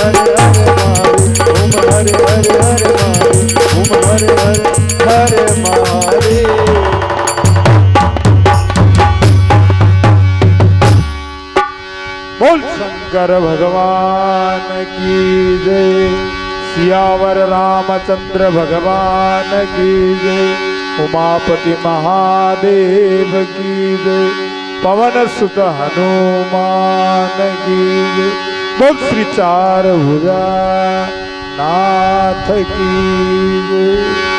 हरे ओम हरे हरे ओम हरे हरे बोल शंकर भगवान की जय। सियावर रामचंद्र भगवान की जय। उमापति महादेव की जय। पवन सुत हनुमान की जय। बोल श्री चार भुजा नाथ की जय।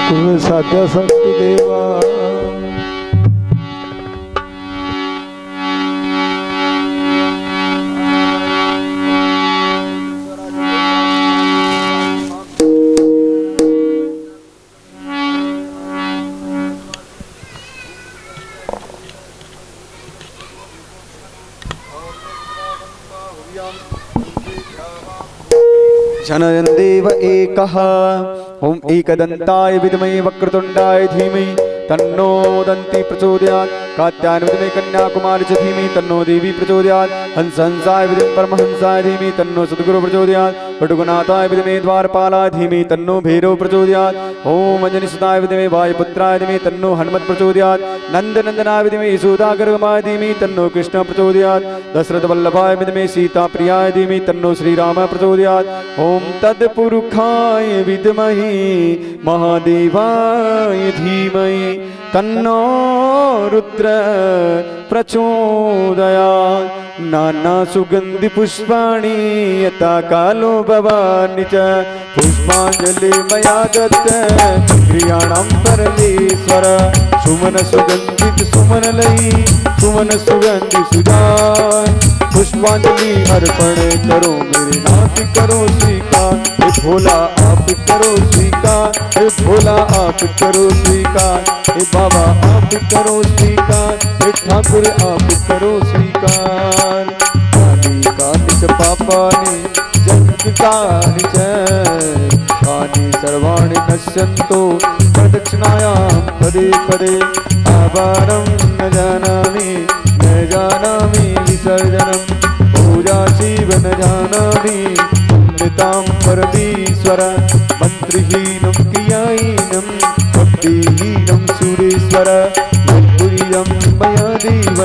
तुम्हें साध्या शक्ति देवा जनयन् देव एकः ओम एकदन्ताय विद्महे वक्रतुण्डाय धीमहि तन्नो दन्ति प्रचोदयात्। कात्यायन विद्महे कन्याकुमारी च धीमहि तन्नो देवी प्रचोदयात्। हंस हंसाय विद्महे परमहंसाय धीमहि तन्नो सद्गुरु प्रचोदयात्। वटुगनाथाय विद्महे द्वारपालाय धीमहि तन्नो भैरव प्रचोदयात्। ओम अंजनीसुताय विद्महे वायुपुत्राय धीमहि तन्नो हनुमत् प्रचोदयात्। नंदनंदनाय विद्महे यशोदागर्गमाय धीमहि तन्नो कृष्ण प्रचोदयात्। दशरथवल्लभाय विद्महे सीताप्रियाय धीमहि तन्नो श्रीराम प्रचोदयात्। ओम तत्पुरुषाय विद्महे महादेवाय धीमहि तन्नो रुद्र प्रचोदयात्। नाना सुगंधि पुष्पाणि यथा कालो भवानि च पुष्पांजलि मया दत्त क्रियाणां परमेश्वर। सुमन सुगंधित सुमन लई सुमन सुगंधि सुजान। पुष्पांजलि अर्पण करो मेरे नाथ करो स्वीकार। हे भोला आप करो स्वीकार। हे भोला आप करो स्वीकार। हे बाबा आप करो स्वीकार। हे ठाकुर आप करो स्वीकार। कानी कानि च पापानि जगत्कानि च कानि सर्वाणि नश्यन्तो प्रदक्षिणायां पदे पदे। आवारं न जानामि विसर्जनं पूजा शिव न जानामि नितां परमेश्वर। मंत्रहीनं क्रियाहीनं भक्तिहीनं सुरेश्वर। यत्पुरीयं मया देव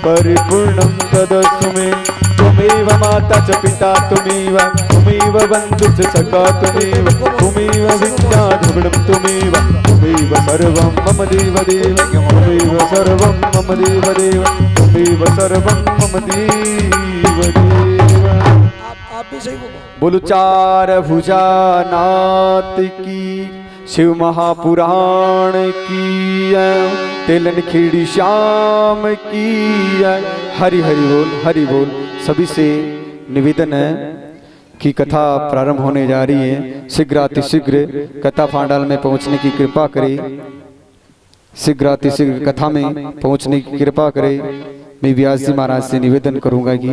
परिपूर्णं तदस्तु मे। त्वमेव माता च पिता त्वमेव त्वमेव बन्धु च सखा त्वमेव त्वमेव विद्या द्रविणं त्वमेव त्वमेव सर्वं मम देव देव त्वमेव सर्वं मम देव देव त्वमेव सर्वं मम देव देव। आप भी सही बोलो। बोलो चार भुजा नाथ की शिव महापुराण की तेलन खेड़ी श्याम की हरि हरि बोल हरि बोल। सभी से निवेदन है कि कथा प्रारंभ होने जा रही है। शीघ्रातिशीघ्र कथा पांडाल में पहुंचने की कृपा करें। शीघ्रातिशीघ्र कथा में पहुंचने की कृपा करें। मैं व्यास जी महाराज से निवेदन करूंगा कि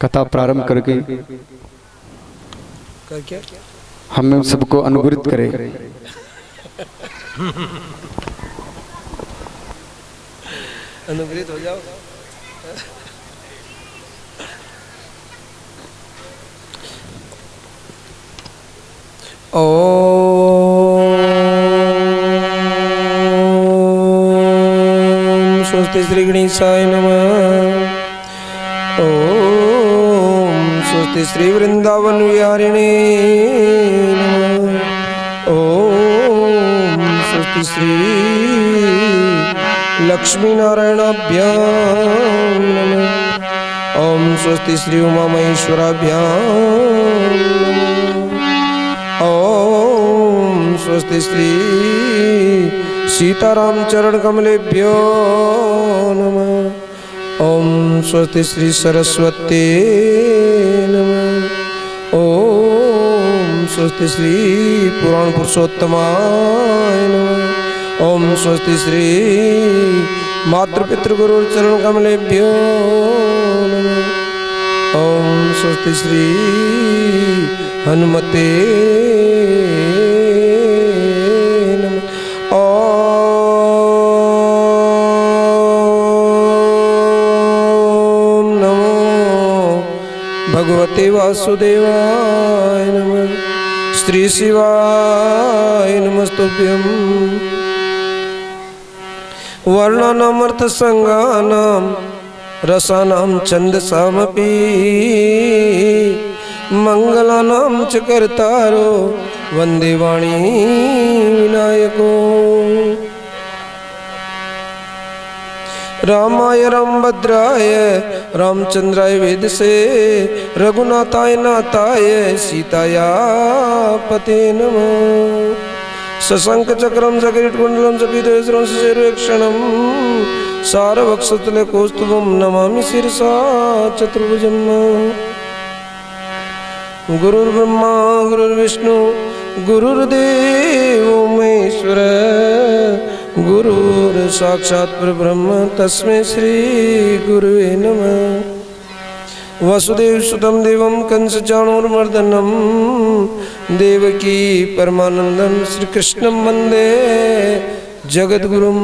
कथा प्रारंभ करके हम सबको अनुग्रहित करें। अनुग्रहित हो जाओ। ओम स्वस्ति श्री गणेशाय नमः। ओम स्वस्ति श्री वृंदावन विहारिणे नमः। ओम स्वस्ति श्री लक्ष्मी नारायणाभ्यां नमः। ओम स्वस्ति श्री उमा महेश्वराभ्यां नमः। ओम स्वस्ति श्री सीताराम चरण कमलेभ्यो नमः। ओम स्वस्ति श्री सरस्वती नमः। ओम स्वस्ति श्री पुराण पुरुषोत्तमाय नमः। ओम स्वस्ति श्री मातृपितृगुरु चरण कमलेभ्यो नमः। ओम स्वस्ति श्री हनुमते भगवते वासुदेवाय नमः। श्री शिवाय नमस्तुभ्यं। वर्णानामर्थसंगानां रसानां छन्दसामपि मंगलानां च कर्तारो वन्दे वाणी विनायको। रामाय रामभद्राय रामचंद्राय वेदसे रघुनाथाय नाथाय सीताया पते नमः। शशंक चक्रम सकिरीटकुंडलम सपीतवस्त्रं शशिरेक्षणं सारवक्षस्थले कौस्तुभं नमामि शिरसा चतुर्भुजं। गुरुर्ब्रह्मा गुरुर्विष्णु गुरुर्देवो महेश्वर गुरुर् साक्षात् परब्रह्म तस्मै श्री गुरुवे नमः। वसुदेव सुतं देवं कंसचाणूरमर्दनं देवकी परमानंदं श्रीकृष्णं वन्दे जगद्गुरुं।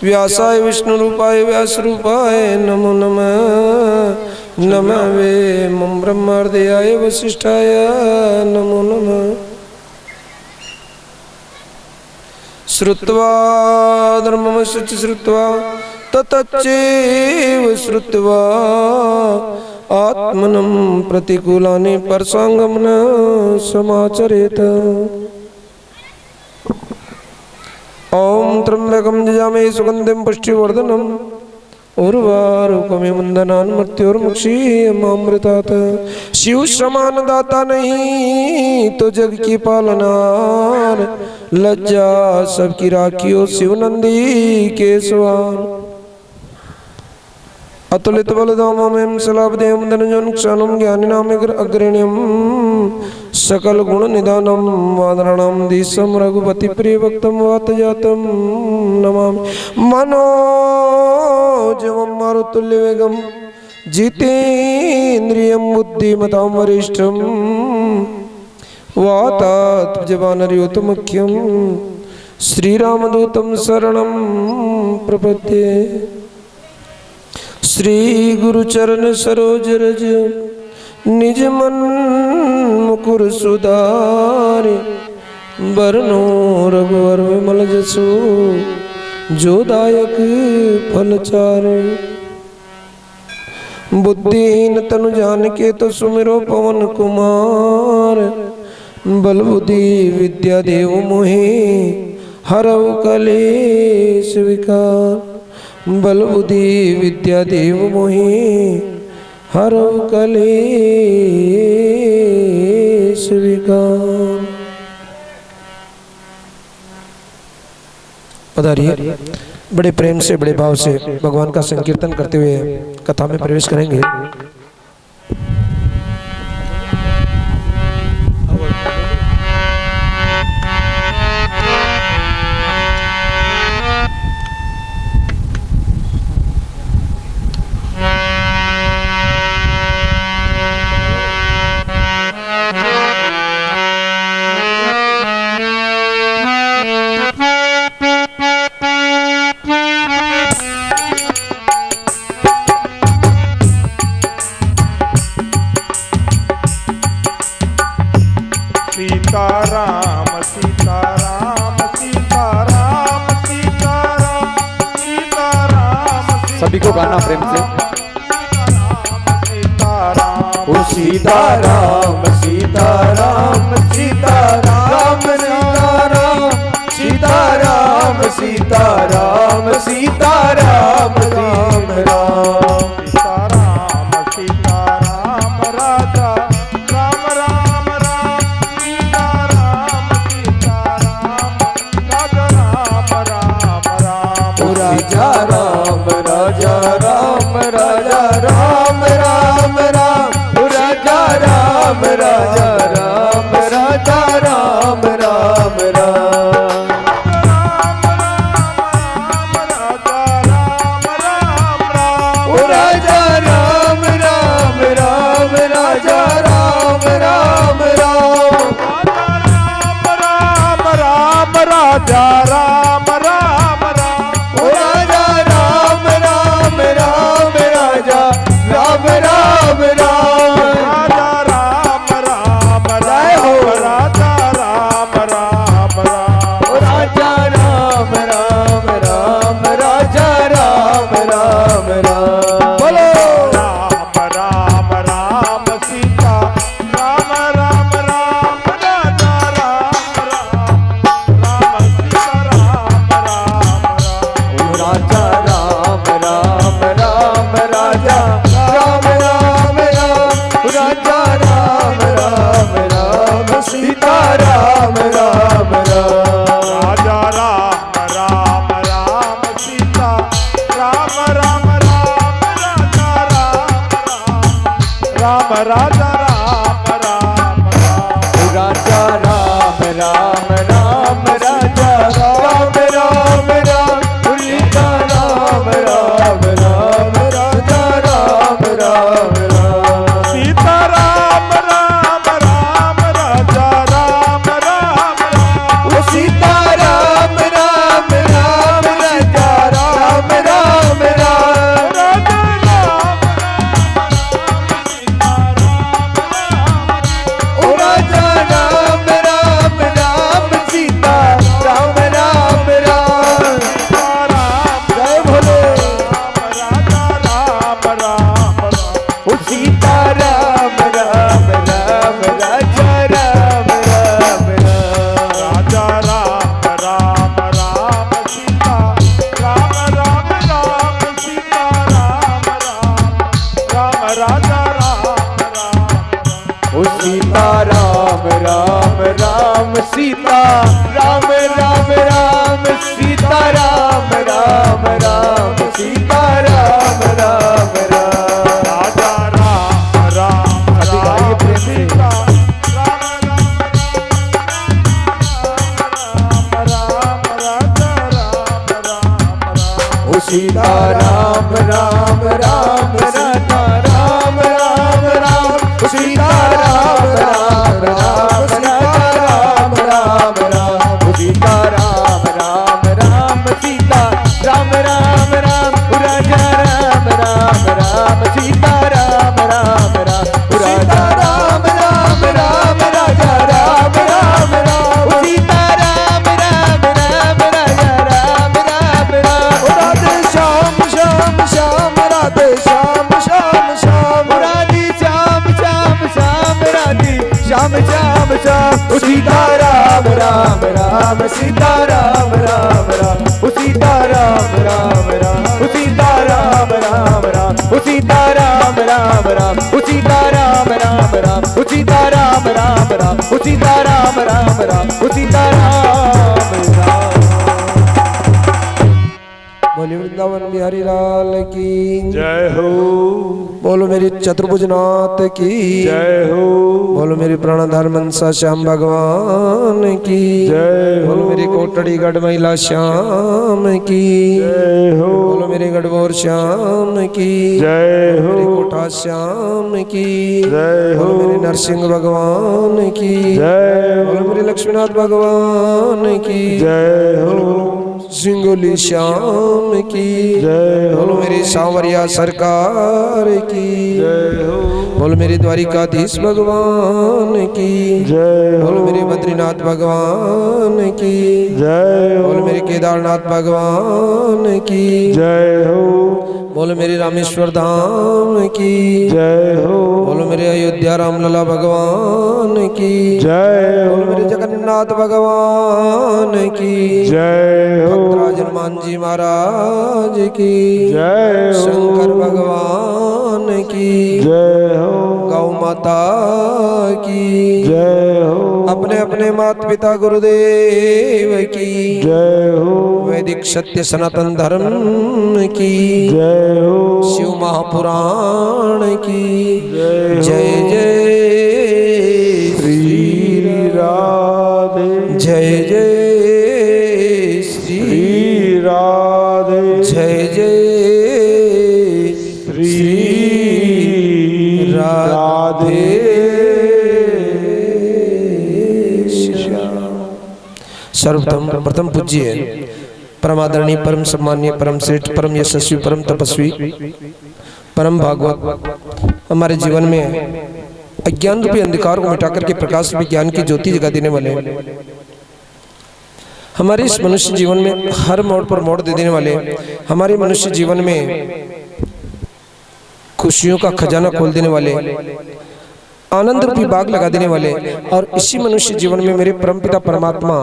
व्यासाय विष्णुरूपाय व्यासरूपाय नमो नमः। नमः वे मम ब्रह्मार्दयाय वसिष्ठाय नमो नमः। श्रुत्वा धर्ममस्य श्रुत्वा ततच्चैव श्रुत्वा आत्मनं प्रतिकूलानि परसांगं न समाचरेत। ओम त्र्यंबकं यजामहे सुगंधिं पुष्टिवर्धनम् उर्वारुकमिव बन्धनान् मृत्योर्मुक्षीयमामृतात्। शिव समान दाता नहीं तो जग की पालनार, लज्जा सबकी राखियो शिव नंदी केशवान। अतुलित बलधामं सलाभदेहं धनंजयं क्षानं ज्ञानिनां अग्रण्यं सकल गुण निधानं वादराणां धीशं रघुपति प्रिय भक्तं वातजातं नमामि। मनोजवं मारुतुल्यवेगं जितेन्द्रियं बुद्धिमतां वरिष्ठं वातात्मजवानरयोतमुख्यं श्रीरामदूतं शरणं प्रपद्ये। श्री गुरुचरण सरोज रज निज मन मुकुर सुधारे बरनो रघुवर विमल जसो जो दायक फल चारे। बुद्धिहीन तनु जानिके तो सुमिरो पवन कुमार, बल बुद्धि विद्या देव मोहि हरऊ कलेश विकार। बल बुद्धि विद्या देव मोहि हरऊ कलेश विकार। पधारिए, बड़े प्रेम से बड़े भाव से भगवान का संकीर्तन करते हुए कथा में प्रवेश करेंगे। सीताराम सीताराम सीताराम सीताराम सीताराम। सभी को गाना प्रेम से। सीताराम ओ सीताराम सीताराम सीताराम सीताराम सीताराम सीताराम सीताराम राम राम। सीताराम सीताराम राजा राम राम राम। सीताराम सीताराम राजा राम राम राम। ओ राजा राम राजा राम राजा राम राम राम। ओ राजा राम राजा राम राजा राम राम राम। राजा राम राम राम। ओ राजा राम राम सीता राम राम राम सीता राम राम राम सीता राम राम राम। राजा राम राम अधिक आइए प्रेम से। सीता राम राम राजा राम राम ओ सीता राम राम राम सीता राम राम राम सीता राम राम राम सीता राम राम राम सीता राम राम राम सीता राम राम राम राजा राम राम राम सीता राम राम राम राजा राम राम राम राजा राम राम राम सीता राम राम राम राजा राम राम राम राधे श्याम श्याम श्याम राधे श्याम श्याम श्याम राधे श्याम श्याम श्याम राधे श्याम श्याम श्याम सीता राम राम राम सीता राम राम राम सीता राम राम राम सीता राम राम राम सीता राम राम राम सीता राम राम राम सीता राम राम राम सीता राम राम राम सीता राम राम। बोलिए वृंदावन बिहारी लाल की जय हो बोलो मेरी चतुर्भुजनाथ की जय हो बोलो मेरी प्राणधार मनसा श्याम भगवान की जय हो बोलो मेरी कोटड़ी गढ़ महिला श्याम की जय हो बोलो मेरे गढ़बोर श्याम की जय हो मेरे कोठा श्याम की जय हो बोलो मेरे नरसिंह भगवान की जय हो बोलो मेरे लक्ष्मीनाथ भगवान की जय हो सिंगोली श्याम की जय हो बोलो मेरी सांवरिया सरकार की जय हो बोलो मेरे द्वारिकाधीश भगवान की जय हो बोलो मेरे बद्रीनाथ भगवान की जय हो बोलो मेरे केदारनाथ भगवान की जय हो बोलो मेरे रामेश्वर धाम की जय हो बोलो मेरे अयोध्या रामलला भगवान की जय बोलो हो मेरे जगन्नाथ भगवान की जय हो भक्तराज हनुमान जी महाराज की जय हो शंकर भगवान की जय हो गौ माता की जय हो अपने अपने माता पिता गुरुदेव की जय हो वैदिक सत्य सनातन धर्म की जय हो शिव महापुराण की जय जय जय श्री राधे जय जय श्री श्री राधे जय जय श्री राधे सर्वप्रथम प्रथम पूज्य परमादरणीय परम सम्मानीय परम श्रेष्ठ परम यशस्वी परम तपस्वी परम भागवत हमारे जीवन में अज्ञान रूपी अंधकार को मिटाकर के प्रकाश रूपी ज्ञान की ज्योति जगा देने वाले हमारे इस मनुष्य जीवन में हर मोड़ पर मोड़ दे देने वाले हमारे मनुष्य जीवन में खुशियों का खजाना खोल देने वाले आनंद रूपी बाग लगा देने वाले और इसी मनुष्य जीवन में मेरे परमपिता परमात्मा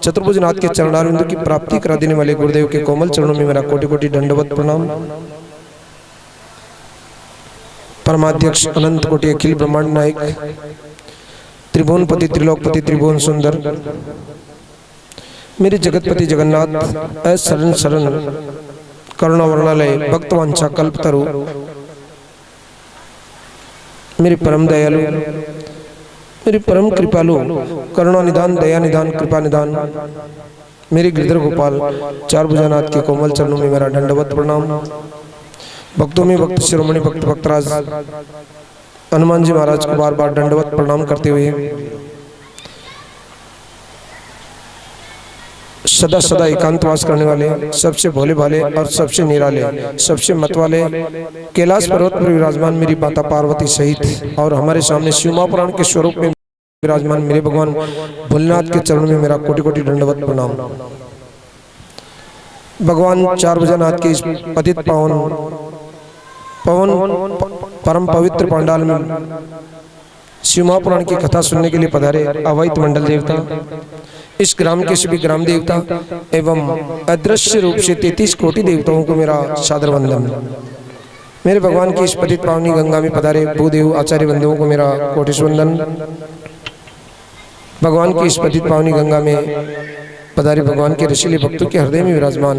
चतुर्भुजनाथ के चरणारविंद की प्राप्ति करा देने वाले गुरुदेव के कोमल चरणों में मेरा कोटि कोटि दंडवत प्रणाम। परमाध्यक्ष अनंत कोटि अखिल ब्रह्मांड नायक त्रिभुवनपति त्रिलोकपति त्रिभुवन सुंदर मेरे जगतपति जगन्नाथ शरण शरण करुणा वर्णालय भक्त वांछा कल्पतरु मेरे परम दयालु मेरे परम कृपालु करुणा निदान दया निदान कृपा निदान मेरे गिरधर गोपाल चार भुजानाथ के कोमल चरणों में मेरा दंडवत प्रणाम। भक्तों में भक्त शिरोमणि भक्त भक्तराज हनुमान जी महाराज को बार बार दंडवत प्रणाम करते हुए सदा सदा एकांतवास करने वाले सबसे भोले भाले और सबसे निराले सबसे मत वाले कैलाश पर्वत पर विराजमान मेरी माता पार्वती सहित और हमारे सामने शिव महापुराण के स्वरूप में विराजमान मेरे भगवान भोलेनाथ के चरणों में मेरा कोटि कोटि दंडवत प्रणाम। भगवान चार भुजानाथ के इस पतित पवन परम पवित्र पंडाल में शिव महापुराण की कथा सुनने के लिए पधारे अवैत मंडल देवता इस ग्राम के सभी ग्राम देवता एवं अदृश्य रूप से 33 कोटि देवताओं को मेरा सादर वंदन। मेरे भगवान की इस पतित पावनी गंगा में पधारे भूदेव आचार्य बंधुओं को मेरा कोटि वंदन। भगवान की इस पतित पावनी गंगा में पधारे भगवान के रसीले भक्तों के हृदय में विराजमान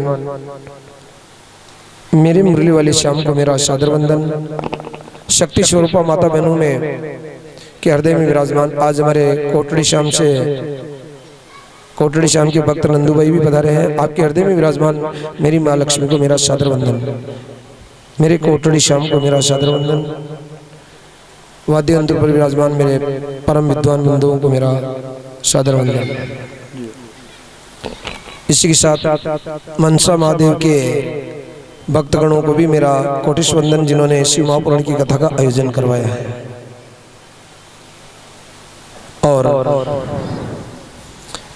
मेरे मुरली वाले श्याम को मेरा सादर वंदन। शक्ति स्वरूपा माता बहनों में के हृदय में विराजमान आज हमारे कोटड़ी श्याम के भक्त नंदू भाई भी पधारे हैं। आपके हृदय में विराजमान मेरी माँ लक्ष्मी को मेरा सादर वंदन। मेरे कोटड़ी श्याम को मेरा सादर वंदन। वाद्य यंत्र पर विराजमान मेरे परम विद्वान बंधुओं को मेरा सादर वंदन। इसी के साथ मनसा महादेव के भक्तगणों को भी मेरा कोटिश वंदन, जिन्होंने शिव महापुराण की कथा का आयोजन करवाया है। और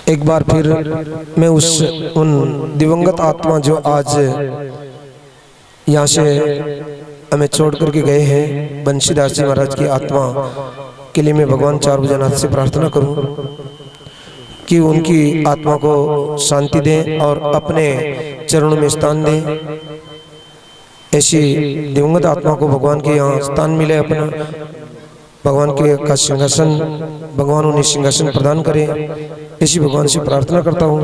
एक बार फिर मैं उन दिवंगत आत्मा जो आज यहाँ से हमें छोड़ करके गए हैं, बंशीदास जी महाराज की आत्मा के लिए मैं भगवान चार भुजनाथ से प्रार्थना करूं कि उनकी आत्मा को शांति दें और अपने चरणों में स्थान दें। ऐसी दिवंगत आत्मा को भगवान के यहाँ स्थान मिले, अपना भगवान के का सिंहासन, भगवान उन्हें सिंहासन प्रदान करें, ऐसी भगवान से प्रार्थना करता हूँ।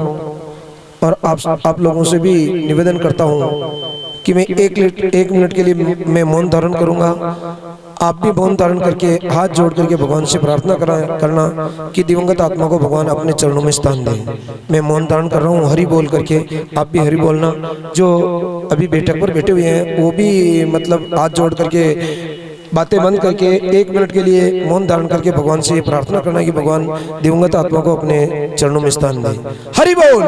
और आप लोगों से भी निवेदन करता हूँ कि मैं एक मिनट के लिए मैं मौन धारण करूँगा। आप भी मौन धारण करके हाथ जोड़ करके भगवान से प्रार्थना करना कि दिवंगत आत्मा को भगवान अपने चरणों में स्थान दें। मैं मौन धारण कर रहा हूँ हरि बोल करके, आप भी हरि बोलना। जो अभी बैठक पर बैठे हुए हैं वो भी मतलब हाथ जोड़ करके बातें बंद करके एक मिनट के लिए मौन धारण करके भगवान से प्रार्थना करना कि भगवान दिवंगत आत्मा को अपने चरणों में स्थान दें। हरि बोल।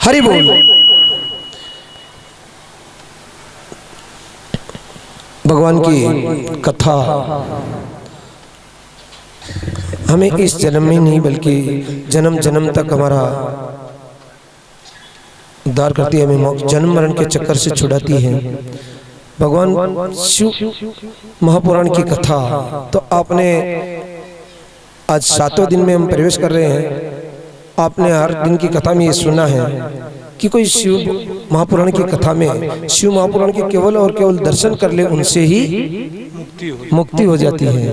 हरि बोल। भगवान की कथा हमें इस जन्म में नहीं बल्कि जन्म जन्म तक हमारा उद्धार करती है, हमें जन्म मरण के चक्कर से छुड़ाती है। भगवान शिव महापुराण की कथा तो आपने आज 7वें दिन में हम प्रवेश कर रहे हैं। आपने हर दिन की कथा में ये सुना है कि कोई शिव महापुराण की कथा में शिव महापुराण के केवल और केवल दर्शन कर ले उनसे ही मुक्ति हो जाती है।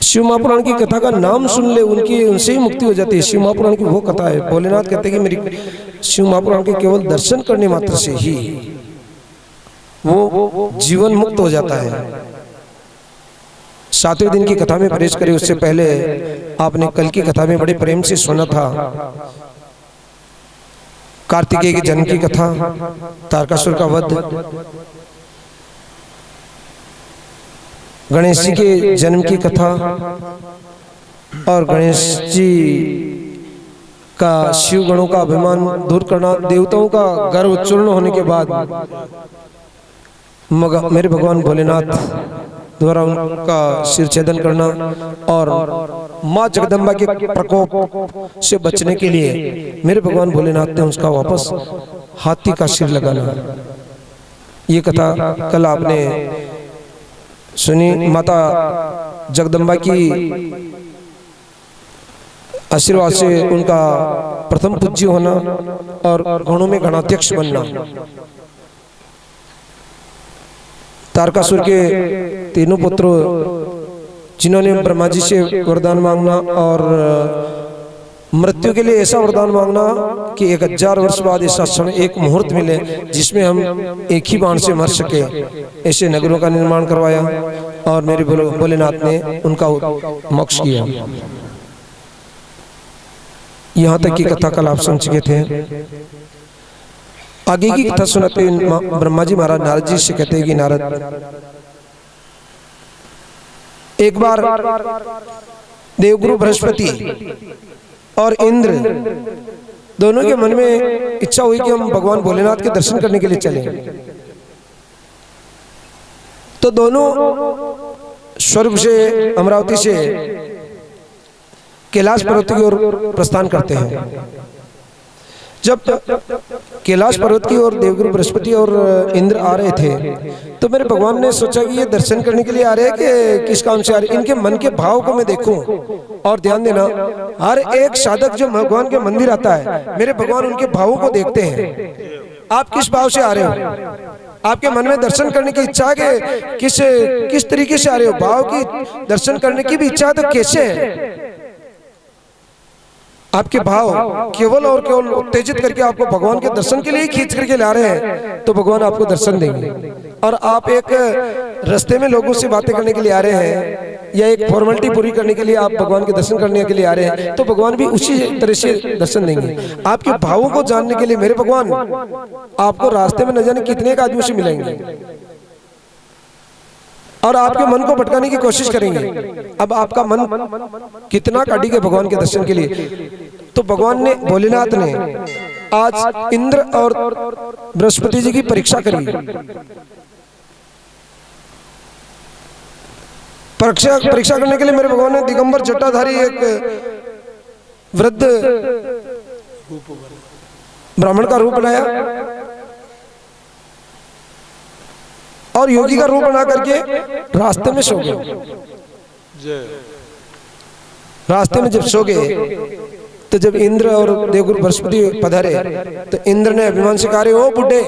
शिव महापुराण की कथा का नाम सुन ले उनसे ही मुक्ति हो जाती है। शिव महापुराण की वो कथा है। भोलेनाथ कहते हैं कि मेरी शिव महापुराण के केवल दर्शन करने मात्र से ही वो जीवन मुक्त हो जाता है। 7वें दिन की कथा में प्रवेश करें उससे पहले आपने कल की कथा में बड़े प्रेम से सुना था कार्तिकेय के जन्म की कथा, तारकासुर का वध, गणेश जी के जन्म की कथा और गणेश जी का शिव गणों का अभिमान दूर करना, देवताओं का गर्व चूर्ण होने के बाद मेरे भगवान भोलेनाथ द्वारा उनका सिर छेदन करना और माँ जगदम्बा के प्रकोप से बचने के लिए मेरे भगवान भोलेनाथ ने उसका वापस हाथी का सिर लगाना। ये कथा कल आपने सुनी। माता जगदम्बा की आशीर्वाद से उनका प्रथम पूज्य होना और गणों में गणाध्यक्ष बनना। तारकासुर के तीनों पुत्रों जिन्होंने ब्रह्मा जी से वरदान मांगना और मृत्यु के लिए ऐसा वरदान मांगना कि 1000 वर्ष बाद ऐसा समय एक मुहूर्त मिले जिसमें हम एक ही बाण से मर सके, ऐसे नगरों का निर्माण करवाया और मेरे भोलेनाथ ने उनका मोक्ष किया। यहाँ तक की कथा कल आप सुन चुके थे। आगे की कथा सुनाते ब्रह्मा जी महाराज नारद जी से कहते हैं कि नारद, एक बार देवगुरु बृहस्पति और इंद्र दोनों के मन में इच्छा हुई कि हम भगवान भोलेनाथ के दर्शन करने के लिए चलें। तो दोनों स्वर्ग से अमरावती से कैलाश पर्वत की ओर प्रस्थान करते हैं। जब कैलाश पर्वत की ओर देवगुरु बृहस्पति और इंद्र आ रहे थे तो मेरे भगवान ने सोचा कि ये दर्शन करने के लिए आ रहे हैं कि किस काम से आ रहे हैं। इनके मन के भाव को मैं देखूं। और ध्यान देना, हर एक साधक जो भगवान के मंदिर आता है मेरे भगवान उनके भावों को देखते हैं। आप किस भाव से आ रहे हो, आपके मन में दर्शन करने की इच्छा है कि किस तरीके से आ रहे हो, भाव की दर्शन करने की भी इच्छा है तो कैसे है। आपके भाव केवल और केवल उत्तेजित करके आपको भगवान के दर्शन के लिए खींच करके ला रहे हैं तो भगवान आपको दर्शन देंगे। और आप एक रास्ते में लोगों से बातें करने के लिए आ रहे हैं या एक फॉर्मेलिटी पूरी करने के लिए आप भगवान के दर्शन करने के लिए आ रहे हैं तो भगवान भी उसी तरह से दर्शन देंगे। आपके भावों को जानने के लिए मेरे भगवान आपको रास्ते में न जाने कितने एक आदमी से मिलेंगे और आपके मन को भटकाने की कोशिश करेंगे। अब आपका मन कितना काटी के भगवान के दर्शन के लिए, तो भगवान ने भोलेनाथ ने आज इंद्र और बृहस्पति जी की परीक्षा करी। परीक्षा करने के लिए मेरे भगवान ने दिगंबर जटाधारी एक वृद्ध ब्राह्मण का रूप बनाया और योगी का रूप बना करके रास्ते में सो गए। रास्ते में जब सो गए तो जब इंद्र और देवगुरु बृहस्पति पधारे तो इंद्र ने अभिमान से कहा, ओ बुड्ढे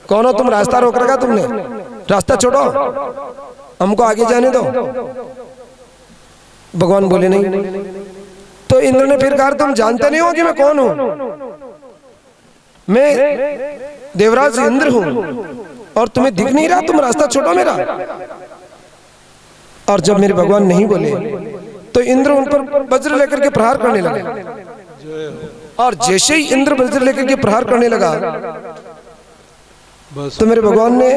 कौन हो तुम, रास्ता रोक रखा तुमने, रास्ता छोड़ो हमको आगे जाने दो। भगवान बोले नहीं। तो इंद्र ने फिर कहा, तुम जानते नहीं हो कि मैं कौन हूं, मैं देवराज इंद्र हूं और तुम्हें दिख नहीं रहा, तुम रास्ता छोड़ो मेरा। और जब मेरे भगवान नहीं बोले तो इंद्र उन पर वज्र लेकर के प्रहार करने लगा। और जैसे ही इंद्र वज्र लेकर के प्रहार करने लगा तो मेरे भगवान ने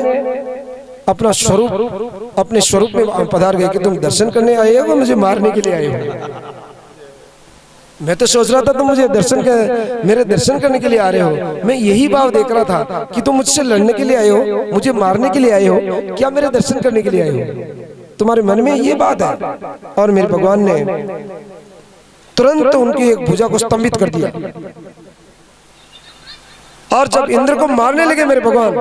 अपना स्वरूप अपने स्वरूप में पधार गए कि तुम दर्शन करने आए हो, मुझे मारने के लिए आए हो। मैं तो सोच रहा था तुम मुझे मेरे दर्शन करने के लिए आ रहे हो। मैं यही भाव देख रहा था कि तुम मुझसे लड़ने के लिए आए हो, मुझे मारने के लिए आए हो, क्या मेरे दर्शन करने के लिए आए हो। तुम्हारे मन में ये बात है। और मेरे भगवान ने तुरंत उनकी एक भुजा को स्तंभित कर दिया। और जब इंद्र को मारने लगे मेरे भगवान,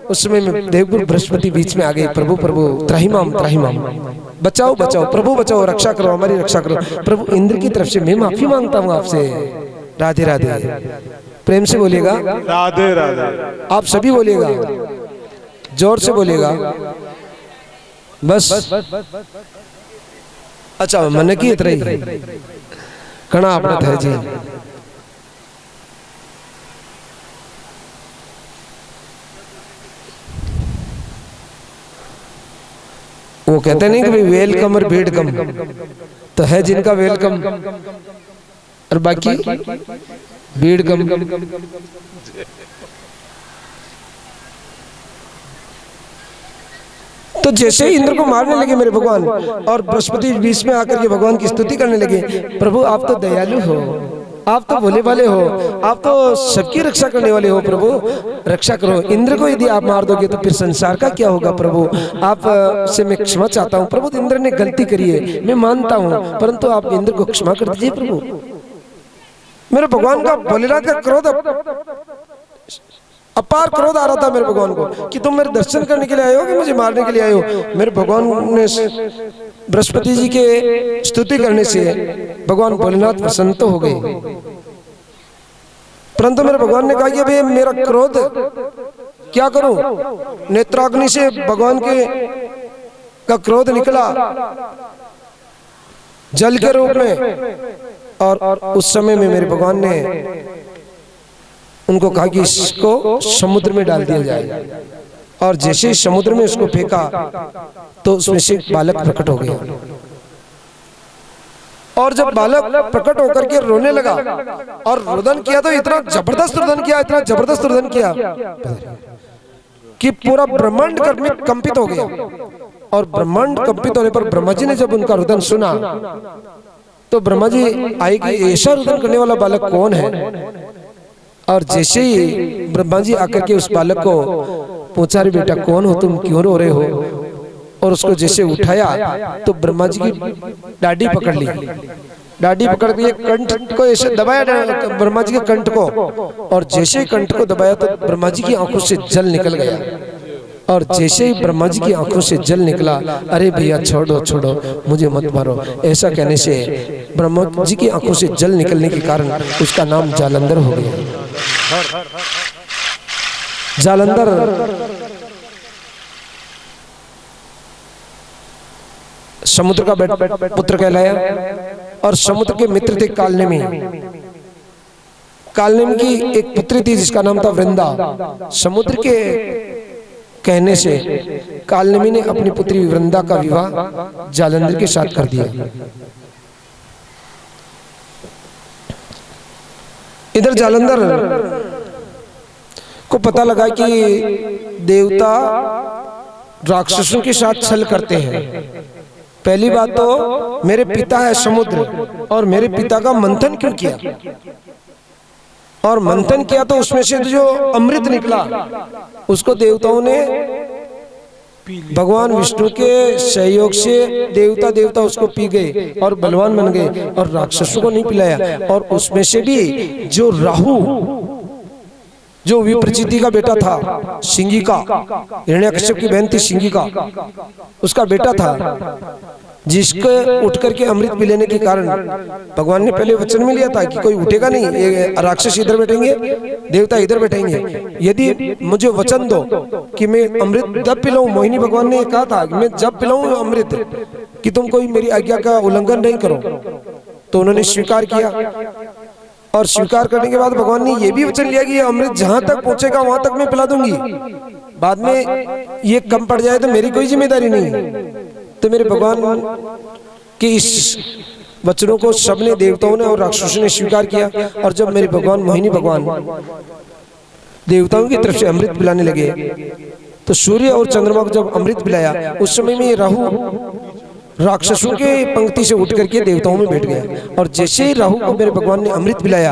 उस समय में देवगुरु बृहस्पति बीच में आ गए। प्रभु प्रभु त्राहिमाम त्राहिमाम, बचाओ बचाओ प्रभु बचाओ, रक्षा करो हमारी रक्षा करो। प्रभु इंद्र की तरफ से मैं माफी मांगता हूँ आपसे। राधे राधे, प्रेम से बोलिएगा राधे राधे। आप सभी बोलिएगा, जोर से बोलिएगा बस। अच्छा मन की इतना ही कणा आपने है जी। वो कहते नहीं कि भाई वेलकम और भीड़ कम, तो है जिनका वेलकम और बाकी भीड़ कम। तो जैसे ही इंद्र को मारने लगे मेरे भगवान और बृहस्पति बीच में आकर के भगवान की स्तुति करने लगे, प्रभु आप तो दयालु हो, आप तो भोले वाले हो, आप तो सबकी रक्षा करने वाले हो, प्रभु रक्षा करो। इंद्र को यदि आप मार दोगे तो फिर संसार का क्या होगा। प्रभु आप से मैं क्षमा चाहता हूँ। प्रभु इंद्र ने गलती करी है, मैं मानता हूँ, परंतु आप इंद्र को क्षमा कर दीजिए। प्रभु मेरे भगवान का भोलेनाथ का क्रोध, अपार क्रोध आ रहा था मेरे भगवान को कि तुम मेरे दर्शन करने के लिए आए हो कि मुझे मारने के लिए आए हो। मेरे भगवान ने बृहस्पति जी के स्तुति करने से भगवान भोलेनाथ प्रसन्न हो गए, परंतु मेरे भगवान ने कहा कि अभी मेरा क्रोध क्या करूं। नेत्राग्नि से भगवान के का क्रोध निकला जल के रूप में। और उस समय में मेरे भगवान ने उनको कहा कि इसको समुद्र में डाल दिया जाए। और जैसे ही समुद्र में उसको फेंका तो उसमें से बालक प्रकट हो गया। और जब बालक प्रकट होकर के रोने लगा और रुदन किया तो इतना जबरदस्त रुदन किया, इतना जबरदस्त रुदन किया कि पूरा ब्रह्मांड कंपित हो गया। और ब्रह्मांड कंपित होने पर ब्रह्मा जी ने जब उनका रुदन सुना तो ब्रह्मा जी आए कि ऐसा रुदन करने वाला बालक कौन है। और जैसे ही ब्रह्मा जी आकर के उस बालक को पूछा, रे बेटा कौन हो तुम, क्यों रो रहे हो, और उसको जैसे उठाया तो ब्रह्मा जी की डाढ़ी पकड़ ली। डाढ़ी पकड़ के कंठ को ऐसे दबाया ब्रह्मा जी के कंठ को, और जैसे ही कंठ को दबाया तो ब्रह्मा जी की आंखों से जल निकल गया। और जैसे ही ब्रह्मा जी की आंखों से जल निकला, अरे भैया छोड़ो छोड़ो मुझे मत मारो, ऐसा कहने से ब्रह्मा जी की आंखों से जल निकलने के कारण उसका नाम जालंधर हो गया। जालंधर समुद्र का पुत्र कहलाया, और समुद्र के मित्र थे कालनेमी। कालनेमी की एक पुत्री थी जिसका नाम था वृंदा। समुद्र के कहने से कालनेमी ने अपनी पुत्री वृंदा का विवाह जालंधर के साथ कर दिया। इधर जालंधर को पता लगा कि देवता राक्षसों के साथ छल करते हैं। पहली बात तो मेरे पिता है समुद्र, और मेरे पिता का मंथन क्यों किया, और मंथन किया तो उसमें से जो अमृत निकला उसको देवताओं ने भगवान विष्णु के सहयोग से देवता उसको पी गए और बलवान बन गए, और राक्षसों को नहीं पिलाया। और उसमें से भी जो राहु, जो विप्रचिति का बेटा था, सिंगिका, हिरण्यकश्यप की बहन थी सिंगिका, उसका बेटा था, जिसके उठ करके अमृत पी लेने के कारण भगवान ने पहले वचन में लिया था कि कोई उठेगा नहीं, ये राक्षस इधर बैठेंगे, देवता इधर बैठेंगे, यदि मुझे वचन दो कि मैं अमृत जब पिलाऊं। मोहिनी भगवान ने कहा था कि मैं जब पिलाऊं अमृत, कि तुम कोई मेरी आज्ञा का उल्लंघन नहीं करो। तो उन्होंने स्वीकार किया, और स्वीकार करने के बाद भगवान ने यह भी वचन लिया कि अमृत जहां तक पहुंचेगा वहां तक मैं पिला दूंगी, बाद में ये कम पड़ जाए तो मेरी कोई जिम्मेदारी नहीं। तो मेरे भगवान के इस वचनों को सबने, देवताओं ने और राक्षसों ने स्वीकार किया। और जब मेरे भगवान मोहिनी भगवान देवताओं की तरफ से अमृत पिलाने लगे, तो सूर्य और चंद्रमा को जब अमृत पिलाया, उस समय में राहु राक्षसों के पंक्ति से उठ करके देवताओं में बैठ गया। और जैसे ही राहु को मेरे भगवान ने अमृत पिलाया,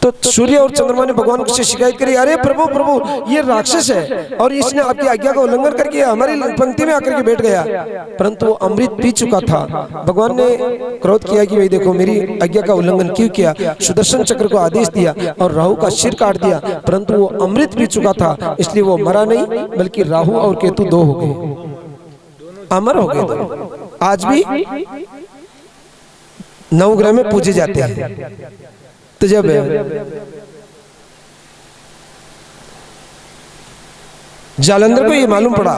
तो सूर्य और चंद्रमा ने भगवान से शिकायत करी, अरे प्रभु प्रभु ये राक्षस है और इसने आपकी आज्ञा का उल्लंघन करके हमारी पंक्ति में आकर के बैठ गया। परंतु वो अमृत पी चुका था। भगवान ने क्रोध किया कि भाई देखो मेरी आज्ञा का उल्लंघन क्यों किया, सुदर्शन चक्र को आदेश दिया और राहु का सिर काट दिया, परंतु वो अमृत पी चुका था, इसलिए वो मरा नहीं, बल्कि राहु और केतु दो हो गए, अमर हो गए। आज भी नवग्रह में पूजे जाते हैं। तो जब जालंधर को ये मालूम पड़ा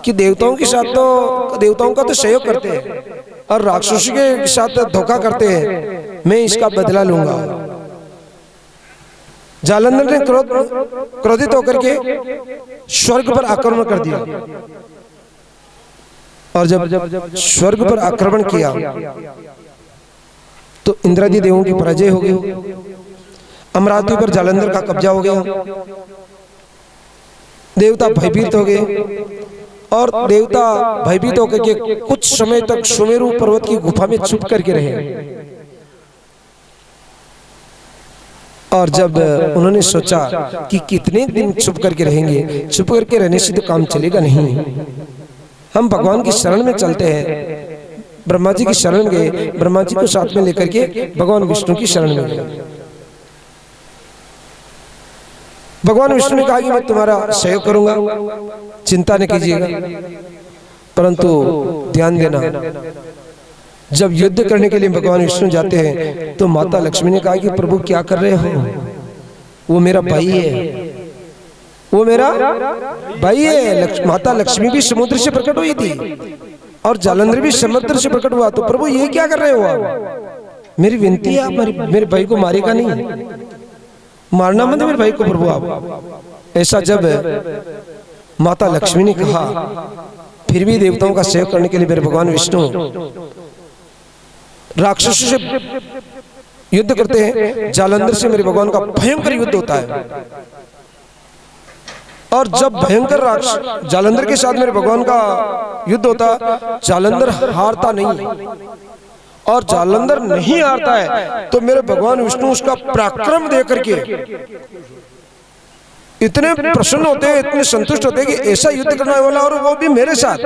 कि देवताओं के साथ तो देवताओं का तो सहयोग करते हैं और राक्षसों के साथ धोखा करते हैं, मैं इसका बदला लूंगा। जालंधर ने क्रोधित होकर के स्वर्ग पर आक्रमण कर दिया, और जब स्वर्ग पर आक्रमण किया तो इंद्रादि देवों की पराजय हो गई, अमरावती पर जालंधर का कब्जा हो गया, देवता भयभीत हो गए। और देवता भयभीत होकर के कुछ समय तक सुमेरु पर्वत की गुफा में छुप करके रहे। और जब उन्होंने सोचा कि कितने दिन छुप करके रहेंगे, छुप करके रहने से तो काम चलेगा नहीं, हम भगवान की शरण में चलते हैं। ब्रह्मा जी की शरण गए, ब्रह्मा जी को साथ में लेकर के भगवान विष्णु की शरण में गए। भगवान विष्णु ने कहा कि मैं तुम्हारा सहयोग करूंगा, चिंता न कीजिएगा, परंतु ध्यान देना जब युद्ध करने के लिए भगवान विष्णु जाते हैं तो माता लक्ष्मी ने कहा कि प्रभु क्या कर रहे हो, वो मेरा भाई है, वो मेरा भाई है। माता लक्ष्मी भी समुद्र से प्रकट हुई थी और जालंधर भी समुद्र से प्रकट हुआ, तो प्रभु ये क्या कर रहे हो आप, मेरी विनती है आप मेरे भाई को मारेगा नहीं, मारना मत मेरे भाई को प्रभु आप। ऐसा जब माता लक्ष्मी ने कहा, फिर भी देवताओं का सहयोग करने के लिए मेरे भगवान विष्णु राक्षसों से युद्ध करते हैं। जालंधर से मेरे भगवान का भयंकर युद्ध होता है, और जब भयंकर जालंधर के साथ मेरे भगवान का युद्ध होता, जालंधर हारता नहीं, और जालंधर नहीं हारता है तो मेरे भगवान विष्णु उसका पराक्रम देकर के इतने प्रसन्न होते हैं, इतने संतुष्ट होते हैं कि ऐसा युद्ध करने वाला और वो भी मेरे साथ,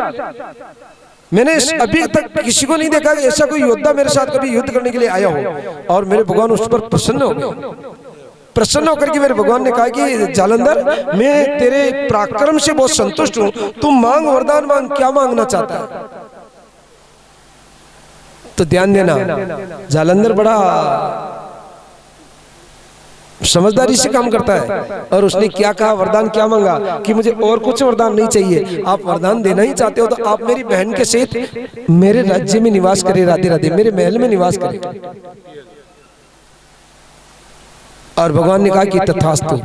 मैंने अभी तक किसी को नहीं देखा कि ऐसा कोई योद्धा मेरे साथ कभी युद्ध करने के लिए आया हो। और मेरे भगवान उस पर प्रसन्न हो गए। प्रसन्न होकर के मेरे भगवान ने कहा कि जालंधर, मैं तेरे पराक्रम से बहुत संतुष्ट हूं, तुम मांग, वरदान मांग, क्या मांगना चाहता है? तो ध्यान देना, जालंधर बड़ा समझदारी से काम करता है। और उसने क्या कहा, वरदान क्या मांगा कि मुझे और कुछ वरदान नहीं चाहिए, आप वरदान देना ही चाहते हो तो आप मेरी बहन के सहित मेरे राज्य में निवास करें, राधे राधे, मेरे महल में निवास करें। और भगवान ने कहा कि तथास्तु।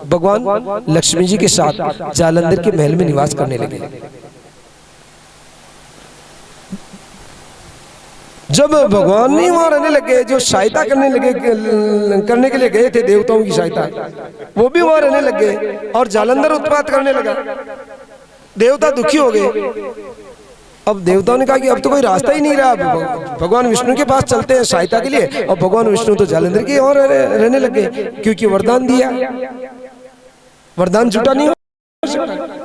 भगवान लक्ष्मी जी के साथ जालंधर के महल में निवास करने लगे। जब भगवान नहीं वहां रहने लगे, जो सहायता करने के लिए गए थे, देवताओं की सहायता, वो भी वहां रहने लगे और जालंधर उत्पात करने लगा। देवता दुखी हो गए। अब देवताओं ने कहा कि अब तो कोई रास्ता ही नहीं रहा, भगवान विष्णु के पास चलते हैं सहायता के लिए। और भगवान विष्णु तो जालंधर के और रहने लगे, क्योंकि वरदान दिया, वरदान झूठा नहीं हो सकता।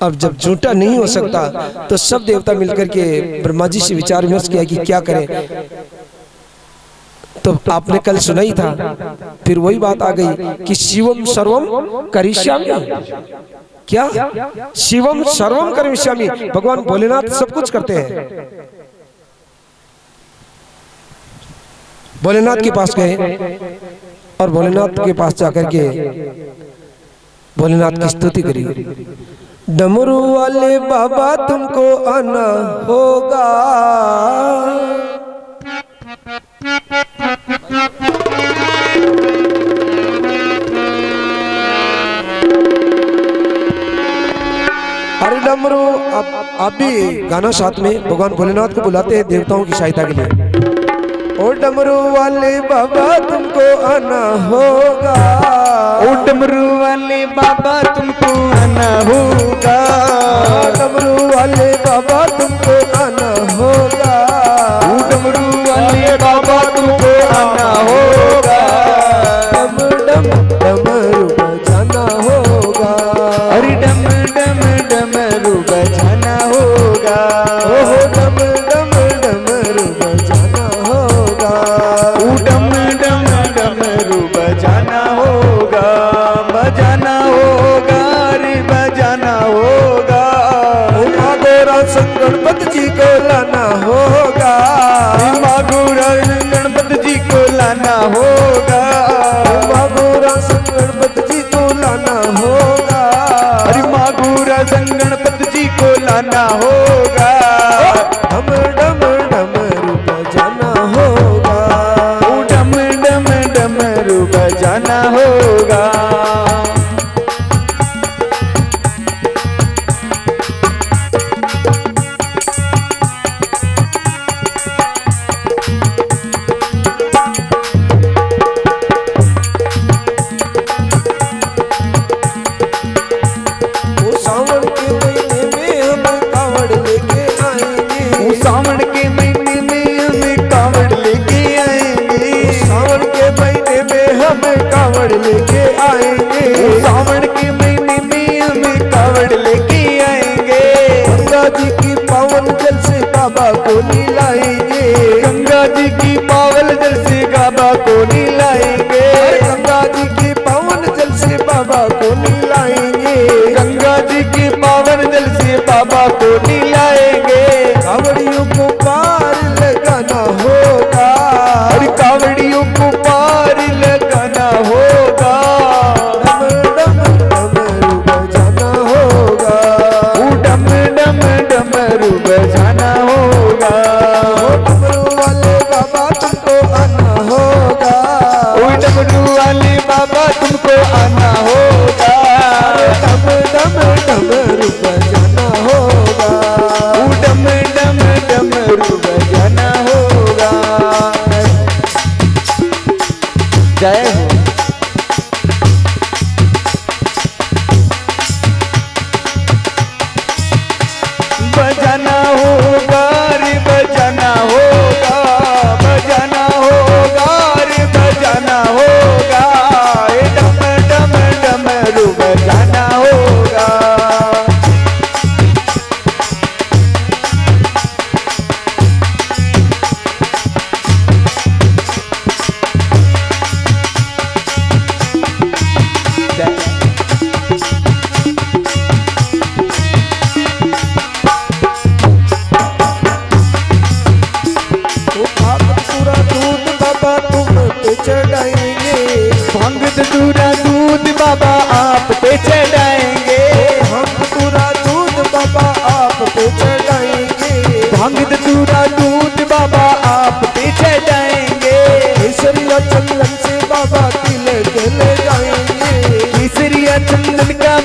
अब जब झूठा नहीं हो सकता तो सब देवता मिलकर के ब्रह्मा जी से विचार विमर्श किया कि क्या करें। तो आपने कल सुना ही था, फिर वही बात आ गई कि शिवम सर्वम करिष्यामि। क्या? शिवम सर्वम करिष्यामि। भगवान भोलेनाथ सब कुछ करते हैं। भोलेनाथ के पास गए और भोलेनाथ के पास जाकर के भोलेनाथ की स्तुति करी। डमरू वाले बाबा तुमको आना होगा, अरे डमरू, आप भी गाना साथ में भगवान भोलेनाथ को बुलाते हैं देवताओं की सहायता के लिए। ओ डमरू वाले बाबा तुमको आना होगा, ओ डमरू वाले बाबा तुमको आना होगा, डमरू वाले बाबा तुमको आना होगा, ओ डमरू वाले बाबा तुमको आना होगा, डम डम डमरू बजाना होगा, अरे डम डम डमरू बजाना होगा, ओहो डम डम डमरू बजाना होगा, ओ डम डम डमरू बजाना होगा, बजाना होगा, रे बजाना होगा, मागोरा गणपति जी को लाना होगा, मागोरा गणपति जी को लाना होगा, मागोरा गणपति जी को लाना होगा, अरे मागोरा गणपति जी को लाना होगा, डम डम डमरू बजाना होगा, ओ डम डम डमरू बजाना होगा। सावन के महीने में हम कावड़ लेके आएंगे, सावन के महीने में हम कावड़ लेके आएंगे, सावन के महीने में हम कावड़ लेके आएंगे, सावन के महीने में हम कावड़ लेके आएंगे, गंगा जी की पावन जल से बाबा को नीलाएंगे, गंगा जी की पावन जल से बाबा को नीलाएंगे, गंगा जी की पावन जल से बाबा को नीलाएंगे, गंगा जी की पावन जल से बाबा को नीलाएंगे, कावड़ियों को पार लगाना होगा, अरे कावड़ियों को पार लगाना होगा, डम डम डमरू बजाना होगा, ओ डम डम डमरू बजाना होगा, डमरू वाले बाबा तुमको आना होगा, ओ डमरू वाले बाबा तुमको आना होगा, डम डम डमरू बजाना होगा,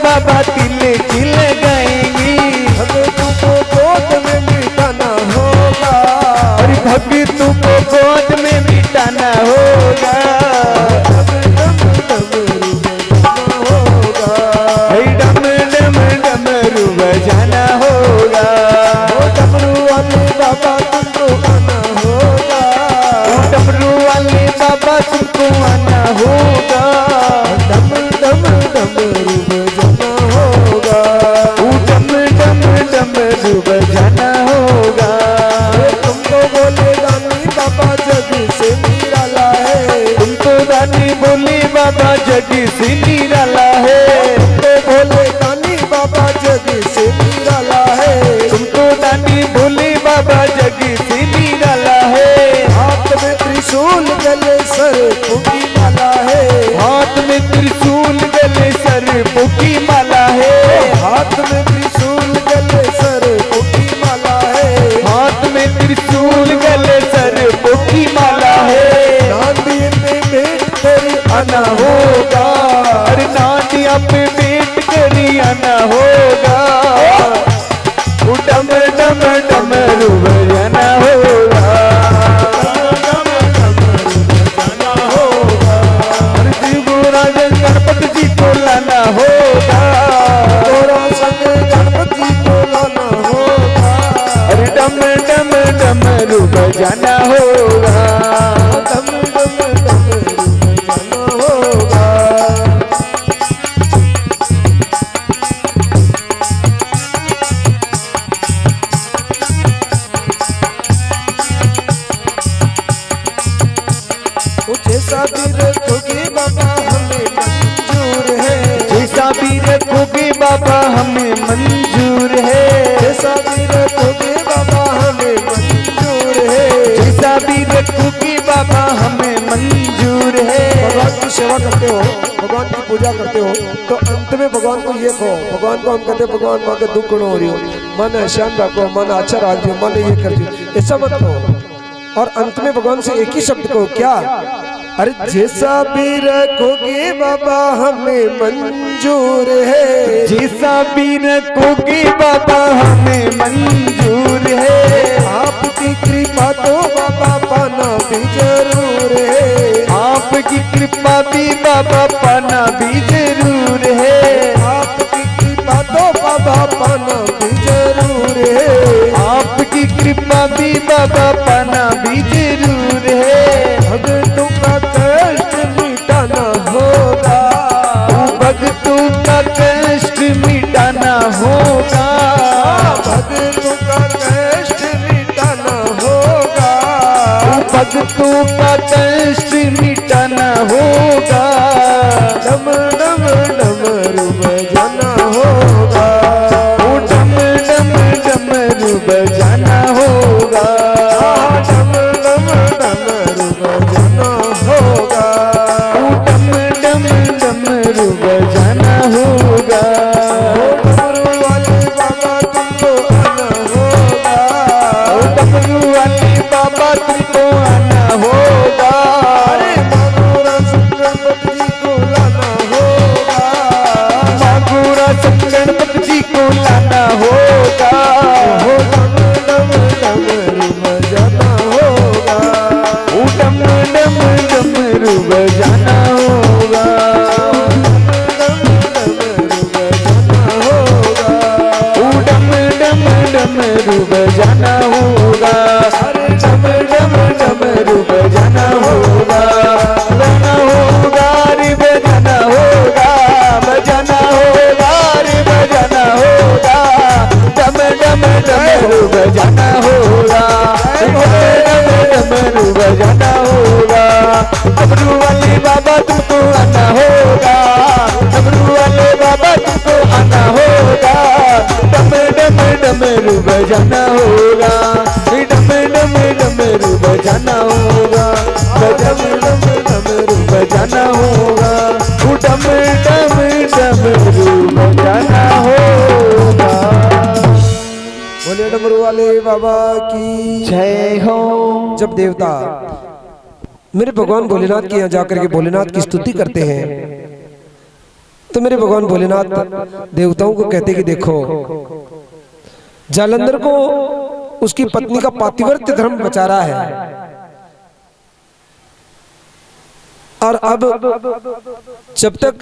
बाबा तिल खिल गाएंगी। हमें तुमको गोद में बिठाना होगा, और भक्तों को गोद में बिठाना होगा। डम डम डमरू बजाना होगा। डमरू वाले बाबा तुमको आना होगा, डमरू वाले बाबा तुमको आना होगा। डम डम डमरू बजाना होगा, डम डम डमरू बजाना होगा। तुमको बोले दानी बाबा जग से निराला है, तुमको दानी बोले बाबा जग से निराला है। तुमको बोले दानी बाबा जग से निराला है, तुमको दानी बोले बाबा जग से निराला है। हाथ में त्रिशूल गले सर की माला है, हाथ में त्रिशूल गले सर्पों की माला है। हाथ में त्रिशूल गले सर की माला है, हाथ में त्रिशूल गले सर्पों की माला है। नांदी में भेंट कर आना होगा, अरे नादिया पे बैठ कर आना होगा। डम डम डमरू बजाना होगा। अरे त्रिपुराजन गणपति जी को लाना होगा। तोरा संग गणपति को लाना होगा, अरे डम डम डमरू बजाना होगा। डम डम डमरू बजाना होगा। जैसा भी रखोगे बाबा हमें मंजूर है, जैसा भी रखोगे बाबा हमें मंजूर है। जैसा भी रखोगे बाबा हमें मंजूर है। जैसा भी रखोगे बाबा हमें मंजूर है। भगवान की सेवा करते हो, भगवान की पूजा करते हो, तो अंत में भगवान को ये कहो, भगवान को हम कहते हैं भगवान माँ के दुख गुण हो रही हो, मन शांत रखो, मन अच्छा रख दियो, मन ये कर दियो, ऐसा मत कहो। और अंत में भगवान से एक ही शब्द कहो, क्या? अरे जैसा भी रखोगे बाबा हमें मंजूर है, जैसा भी रखोगे बाबा हमें मंजूर है। आपकी कृपा तो बाबा पाना भी जरूर है, आपकी कृपा भी बाबा पाना भी जरूर है। आपकी कृपा तो बाबा पाना भी जरूर है, आपकी कृपा भी बाबा पाना भी जरूर है। भक्तों का कष्ट मिटाना होगा, भक्तों का कष्ट मिटाना होगा। भक्तों का कष्ट मिटाना होगा, भक्तों का कष्ट मिटाना होगा। डम डम डमरू बजाना होगा, डम डम डमरू बजाना होगा। डम डम डमरू बजाना होगा, डम डम डमरू बजाना होगा। डमरू वाले बाबा तुमको आना होगा, डमरू वाले बाबा तुमको आना होगा। अरे मागोरा गणपति जी को लाना होगा, मागोरा गणपति जी को लाना होगा। डम डम डमरू बजाना होगा, डम डम डमरू बजाना होगा। डम डमरू बजाना होगा, डम डम डमरू बजाना होगा। अरे डम डम डमरू बजाना होगा। बजाना होगा रे बजाना होगा, बजाना होगा रे बजाना होगा। डम डम डमरू बजाना होगा। डम डमरू बजाना होगा। डमरू वाले बाबा तुमको आना होगा। डमरू वाले बाबा तुमको आना होगा। डम डम डमरू बजाना होगा। डम डम डमरू बजाना होगा। डम डम डमरू बजाना होगा। डम डम डमरू बजाना होगा। बोले डमरू वाले बाबा की जय हो। जब देवता मेरे भगवान भोलेनाथ के यहाँ जाकर के भोलेनाथ की स्तुति करते हैं तो मेरे भगवान भोलेनाथ देवताओं को कहते कि देखो, जालंधर को उसकी पत्नी का पातिव्रत्य धर्म बचा रहा है, और अब जब तक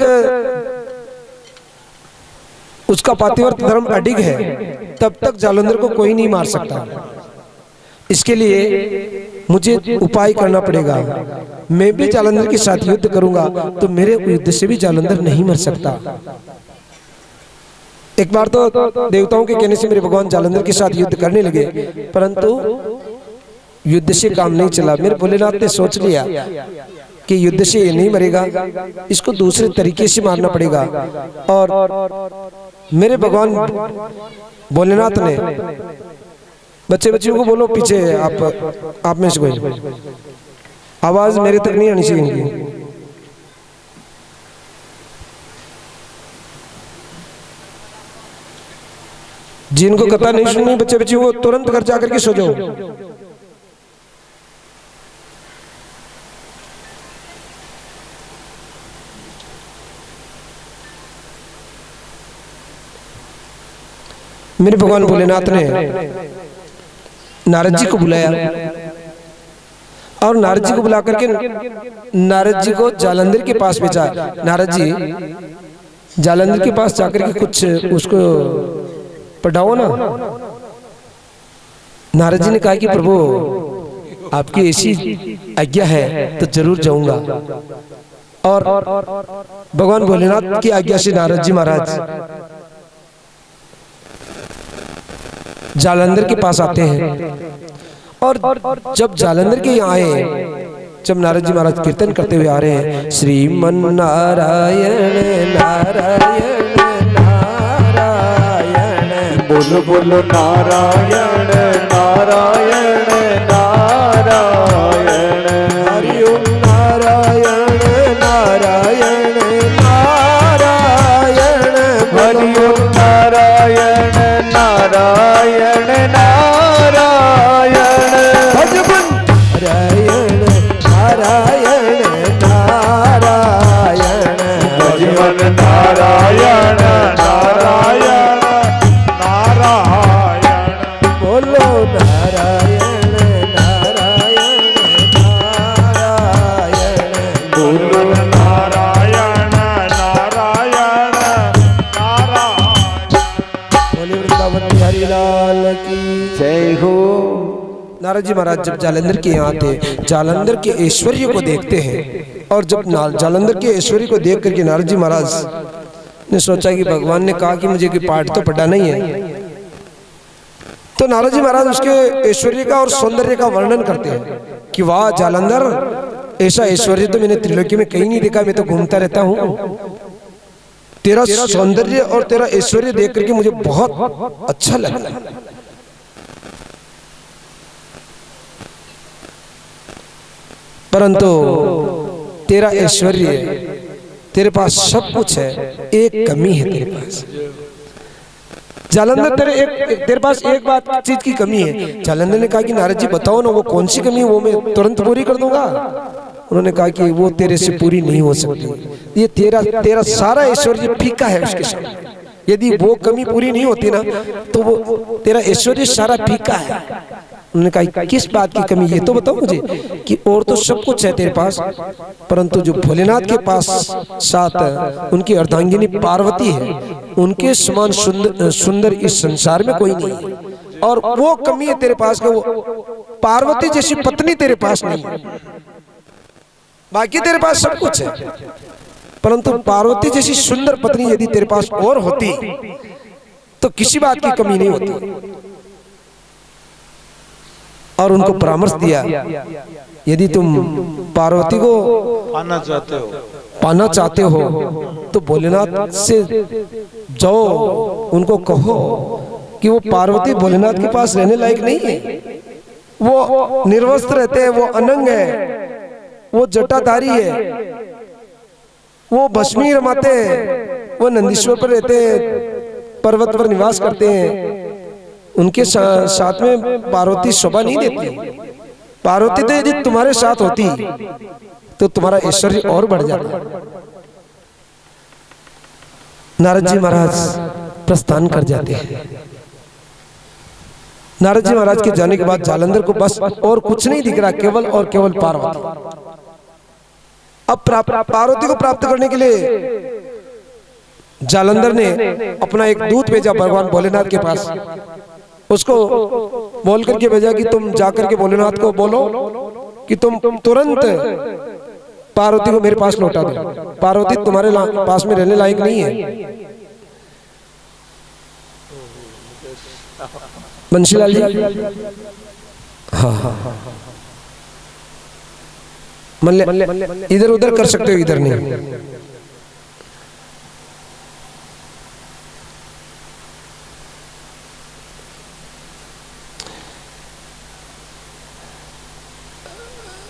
उसका पातिव्रत्य धर्म अडिग है तब तक जालंधर को कोई नहीं मार सकता। इसके लिए मुझे उपाय करना पड़ेगा। मैं भी जालंधर के साथ युद्ध करूंगा तो मेरे युद्ध से भी जालंधर नहीं मर सकता। एक बार तो देवताओं के कहने से मेरे भगवान जालंधर के साथ युद्ध करने लगे, परंतु युद्ध से काम नहीं चला। मेरे भोलेनाथ ने सोच लिया कि युद्ध से ये नहीं मरेगा, इसको दूसरे तरीके से मारना पड़ेगा। और मेरे भगवान भोलेनाथ ने, बच्चों को बोलो पीछे, आप में से कोई आवाज मेरे तक नहीं आनी चाहिए इनकी। जिनको कथा नहीं सुननी बच्चे वो तुरंत घर जाकर के सो जाओ। मेरे भगवान भोलेनाथ ने नारद जी को बुलाया और नारद जी को बुला करके नारद जी को जालंधर के पास भेजा। नारद जी जालंधर के पास जाकर के कुछ उसको पढ़ाओ ना। नारद जी ने कहा कि प्रभु आपकी ऐसी आज्ञा है तो जरूर जाऊंगा। और भगवान भोलेनाथ की आज्ञा से नारद जी महाराज जालंधर के पास आते हैं। और जब जालंधर के यहाँ आए, जब नारद जी महाराज कीर्तन करते हुए आ रहे हैं, श्रीमन नारायण नारायण नारायण, बोलो बोलो नारायण नारायण नारायण, हरि ओम नारायण नारायण नारायण, हरि ओम नारायण नारायण नारायण, भजबन नारायण नारायण नारायण, भजन नारायण नारायण नारायण, बोलो नारायण नारायण नारायण, बोलो नारायण नारायण नारायण। बोले वृंदावन बिहारी लाल की जय हो। नारद जी महाराज जब जालंधर के यहाँ थे, जालंधर के ऐश्वर्य को देखते हैं। और जब जालंधर के ऐश्वर्य को देख करके नारद जी महाराज ने सोचा कि भगवान ने कहा कि मुझे पाठ तो पढ़ा नहीं है, तो नारद जी महाराज उसके ऐश्वर्य का और सौंदर्य का वर्णन करते हैं कि वाह जालंधर, ऐसा ऐश्वर्य तो मैंने त्रिलोकी में कहीं नहीं देखा, मैं तो घूमता रहता हूँ। तेरा सौंदर्य और तेरा ऐश्वर्य देख करके मुझे बहुत अच्छा लगा। परंतु तेरा ऐश्वर्य, तेरे पास सब कुछ है, एक कमी है तेरे पास। जालंधर तेरे पास एक चीज की कमी है। जालंधर ने कहा कि नारद जी बताओ ना, वो कौन सी कमी है, वो मैं तुरंत पूरी कर दूंगा। उन्होंने कहा कि वो तेरे से पूरी नहीं हो सकती। ये तेरा सारा ऐश्वर्य फीका है उसके सामने। यदि वो कमी पूरी नहीं होती ना तो वो तेरा ऐश्वर्य सारा फीका है। उन्होंने कहा किस बात की कमी, ये तो बताओ मुझे। कि और तो सब कुछ है तेरे पास, परंतु जो भोलेनाथ के पास साथ उनकी अर्धांगिनी पार्वती है, उनके समान सुंदर इस संसार में कोई नहीं है। और वो कमी है तेरे पास कि वो पार्वती जैसी पत्नी तेरे पास नहीं है। बाकी तेरे पास सब कुछ है, परंतु पार्वती जैसी सुंदर पत्नी यदि तेरे पास और होती तो किसी बात की कमी नहीं होती। और उनको परामर्श दिया, यदि तुम पार्वती को पाना चाहते हो तो भोलेनाथ से जाओ, उनको कहो कि वो पार्वती भोलेनाथ के पास रहने लायक नहीं है। वो निर्वस्त्र रहते हैं, वो अनंग है, वो जटाधारी है, वो भस्मी रमाते हैं, वो नंदीश्वर पर रहते हैं, पर्वत पर निवास करते हैं। उनके साथ में पार्वती शोभा नहीं देती। पार्वती तो यदि तुम्हारे साथ होती तो तुम्हारा ऐश्वर्य और बढ़ जाता। नारद जी महाराज प्रस्थान कर जाते हैं। नारद जी महाराज के जाने के बाद जालंधर को बस और कुछ नहीं दिख रहा, केवल और केवल पार्वती। अब पार्वती को प्राप्त करने के लिए जालंधर ने अपना एक दूत भेजा भगवान भोलेनाथ के पास। उसको बोल करके भेजा कि तुम जाकर के भोलेनाथ को बोलो कि तुम तुरंत पार्वती को मेरे पास लौटा दो। पार्वती तुम्हारे पास में रहने लायक नहीं है। बंशीलाल जी, हाँ, इधर उधर कर सकते हो, इधर नहीं।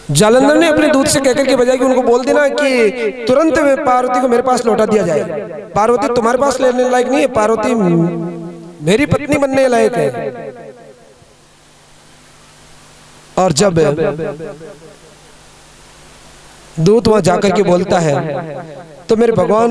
जालंधर ने अपने दूत से कहकर के बजाय कि उनको बोल देना कि तुरंत पार्वती को मेरे पास लौटा दिया जाए। पार्वती तुम्हारे पास लेने लायक नहीं है, पार्वती मेरी पत्नी बनने लायक है। और जब दूत वहां जाकर के बोलता है तो मेरे भगवान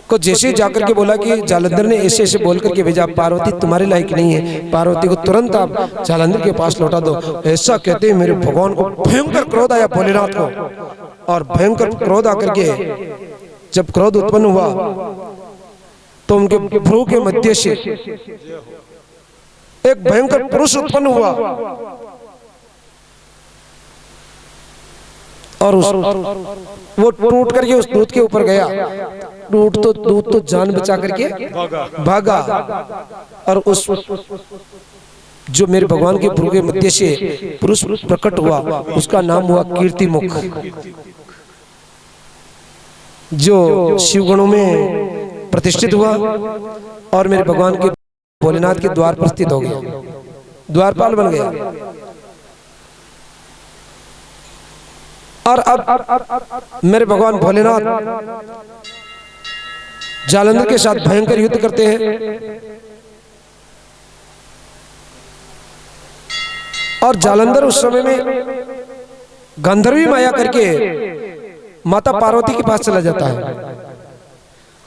को जैसे ही जाकर के बोला कि जालंधर ने ऐसे ऐसे बोल करके भेजा, पार्वती तुम्हारे लायक नहीं है, पार्वती को तुरंत आप जालंधर के पास लौटा दो। ऐसा कहते हैं मेरे भगवान को भयंकर क्रोध आया भोलेनाथ को। और भयंकर क्रोध आकर के जब क्रोध उत्पन्न हुआ तो उनके भ्रू के मध्य से एक भयंकर पुरुष उत्पन्न हुआ और वो टूट करके उस दूत के ऊपर गया। दूत तो जान बचा करके भागा। और उस जो मेरे भगवान के भ्रू के मध्य से पुरुष प्रकट हुआ उसका नाम हुआ कीर्तिमुख, जो शिवगणों में प्रतिष्ठित हुआ और मेरे भगवान के भोलेनाथ के द्वार पर स्थित हो गया, द्वारपाल बन गया। और अब मेरे भगवान भोलेनाथ जालंधर के साथ भयंकर युद्ध करते हैं। और जालंधर उस समय में गंधर्वी माया करके माता पार्वती के पास चला जाता है।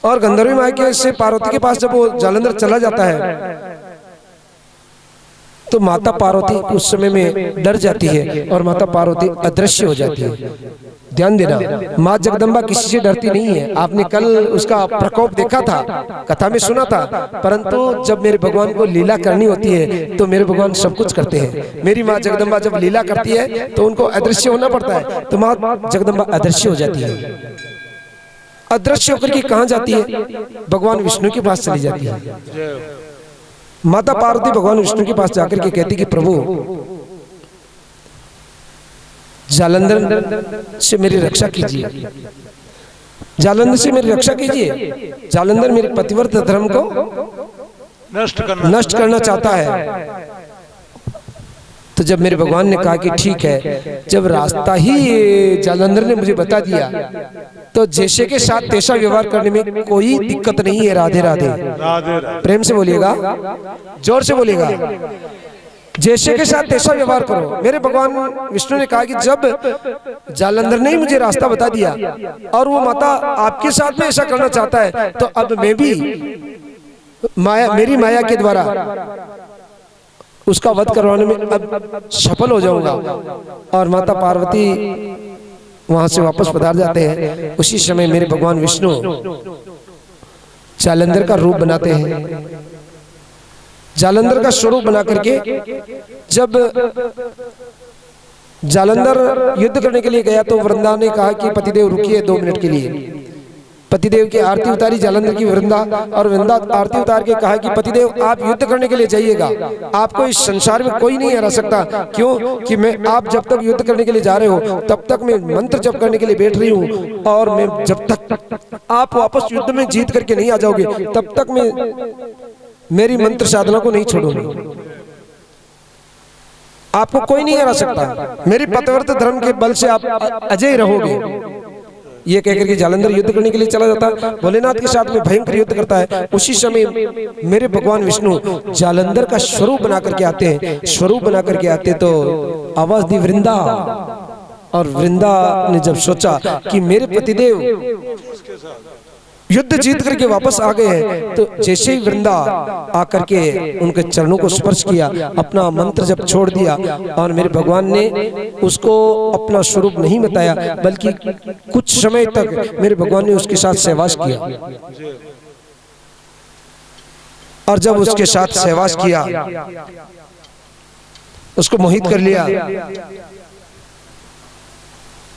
और गंधर्वी माया से पार्वती के पास जब वो जालंधर चला जाता है तो माता पार्वती उस समय में डर जाती है और माता पार्वती अदृश्य हो जाती है। ध्यान देना, माँ जगदम्बा किसी से डरती नहीं है। आपने कल उसका प्रकोप देखा था, कथा में सुना था। परंतु जब मेरे भगवान को लीला करनी होती है तो मेरे भगवान सब कुछ करते हैं। मेरी माँ जगदम्बा जब लीला करती है तो उनको अदृश्य होना पड़ता है, तो माँ जगदम्बा अदृश्य हो जाती है। अदृश्य होकर के कहाँ जाती है? भगवान विष्णु के पास चली जाती है। माता पार्वती भगवान विष्णु के पास जाकर के कहती कि प्रभु जालंधर से मेरी रक्षा कीजिए, जालंधर से मेरी रक्षा कीजिए। जालंधर मेरे पतिव्रत धर्म को नष्ट करना चाहता है। तो जब मेरे भगवान ने कहा कि ठीक है, जब रास्ता ही जालंधर ने मुझे बता दिया तो जैसे के साथ तैसा व्यवहार करने में कोई दिक्कत नहीं है। राधे राधे, प्रेम से बोलिएगा, जोर से बोलिएगा। जैसे के साथ तैसा व्यवहार करो। मेरे भगवान विष्णु ने कहा कि जब जालंधर ने मुझे रास्ता बता दिया और वो माता आपके साथ में ऐसा करना चाहता है तो अब मैं भी मेरी माया के द्वारा उसका वध करवाने में अब सफल हो जाऊंगा। और माता पार्वती वहां से वापस पधार जाते हैं। उसी समय मेरे भगवान विष्णु जालंधर का रूप बनाते हैं। जालंधर का स्वरूप बना करके जब जालंधर युद्ध करने के लिए गया तो वृंदा ने कहा कि पतिदेव रुकिए 2 मिनट के लिए। पतिदेव की आरती उतारी जालंधर की वृंदा, और वृंदा आरती उतार के कहा कि पतिदेव आप युद्ध करने के लिए जाइएगा, आपको इस संसार में कोई नहीं हरा सकता। क्यों कि मैं आप जब तक युद्ध करने के लिए जा रहे हो तब तक मैं मंत्र जप करने के लिए बैठ रही हूँ, और मैं जब तक आप वापस युद्ध में जीत करके नहीं आ जाओगे तब तक मैं मेरी मंत्र साधना को नहीं छोड़ूंगी। आपको कोई नहीं हरा सकता, मेरी पतिव्रत धर्म के बल से आप अजय रहोगे। ये कहकर के जालंधर युद्ध करने के लिए चला जाता है। भोलेनाथ के साथ में भयंकर युद्ध करता है। उसी समय मेरे भगवान विष्णु जालंधर का स्वरूप बना करके आते हैं। स्वरूप बना करके आते तो आवाज दी वृंदा, और वृंदा ने जब सोचा कि मेरे पतिदेव युद्ध जीत करके वापस आ गए हैं, तो जैसे ही वृंदा आकर के उनके चरणों को स्पर्श किया, अपना मंत्र जब छोड़ दिया और मेरे भगवान ने उसको अपना स्वरूप नहीं बताया, बल्कि कुछ समय तक मेरे भगवान ने उसके साथ सहवास किया। और जब उसके साथ सहवास किया, उसको मोहित कर लिया,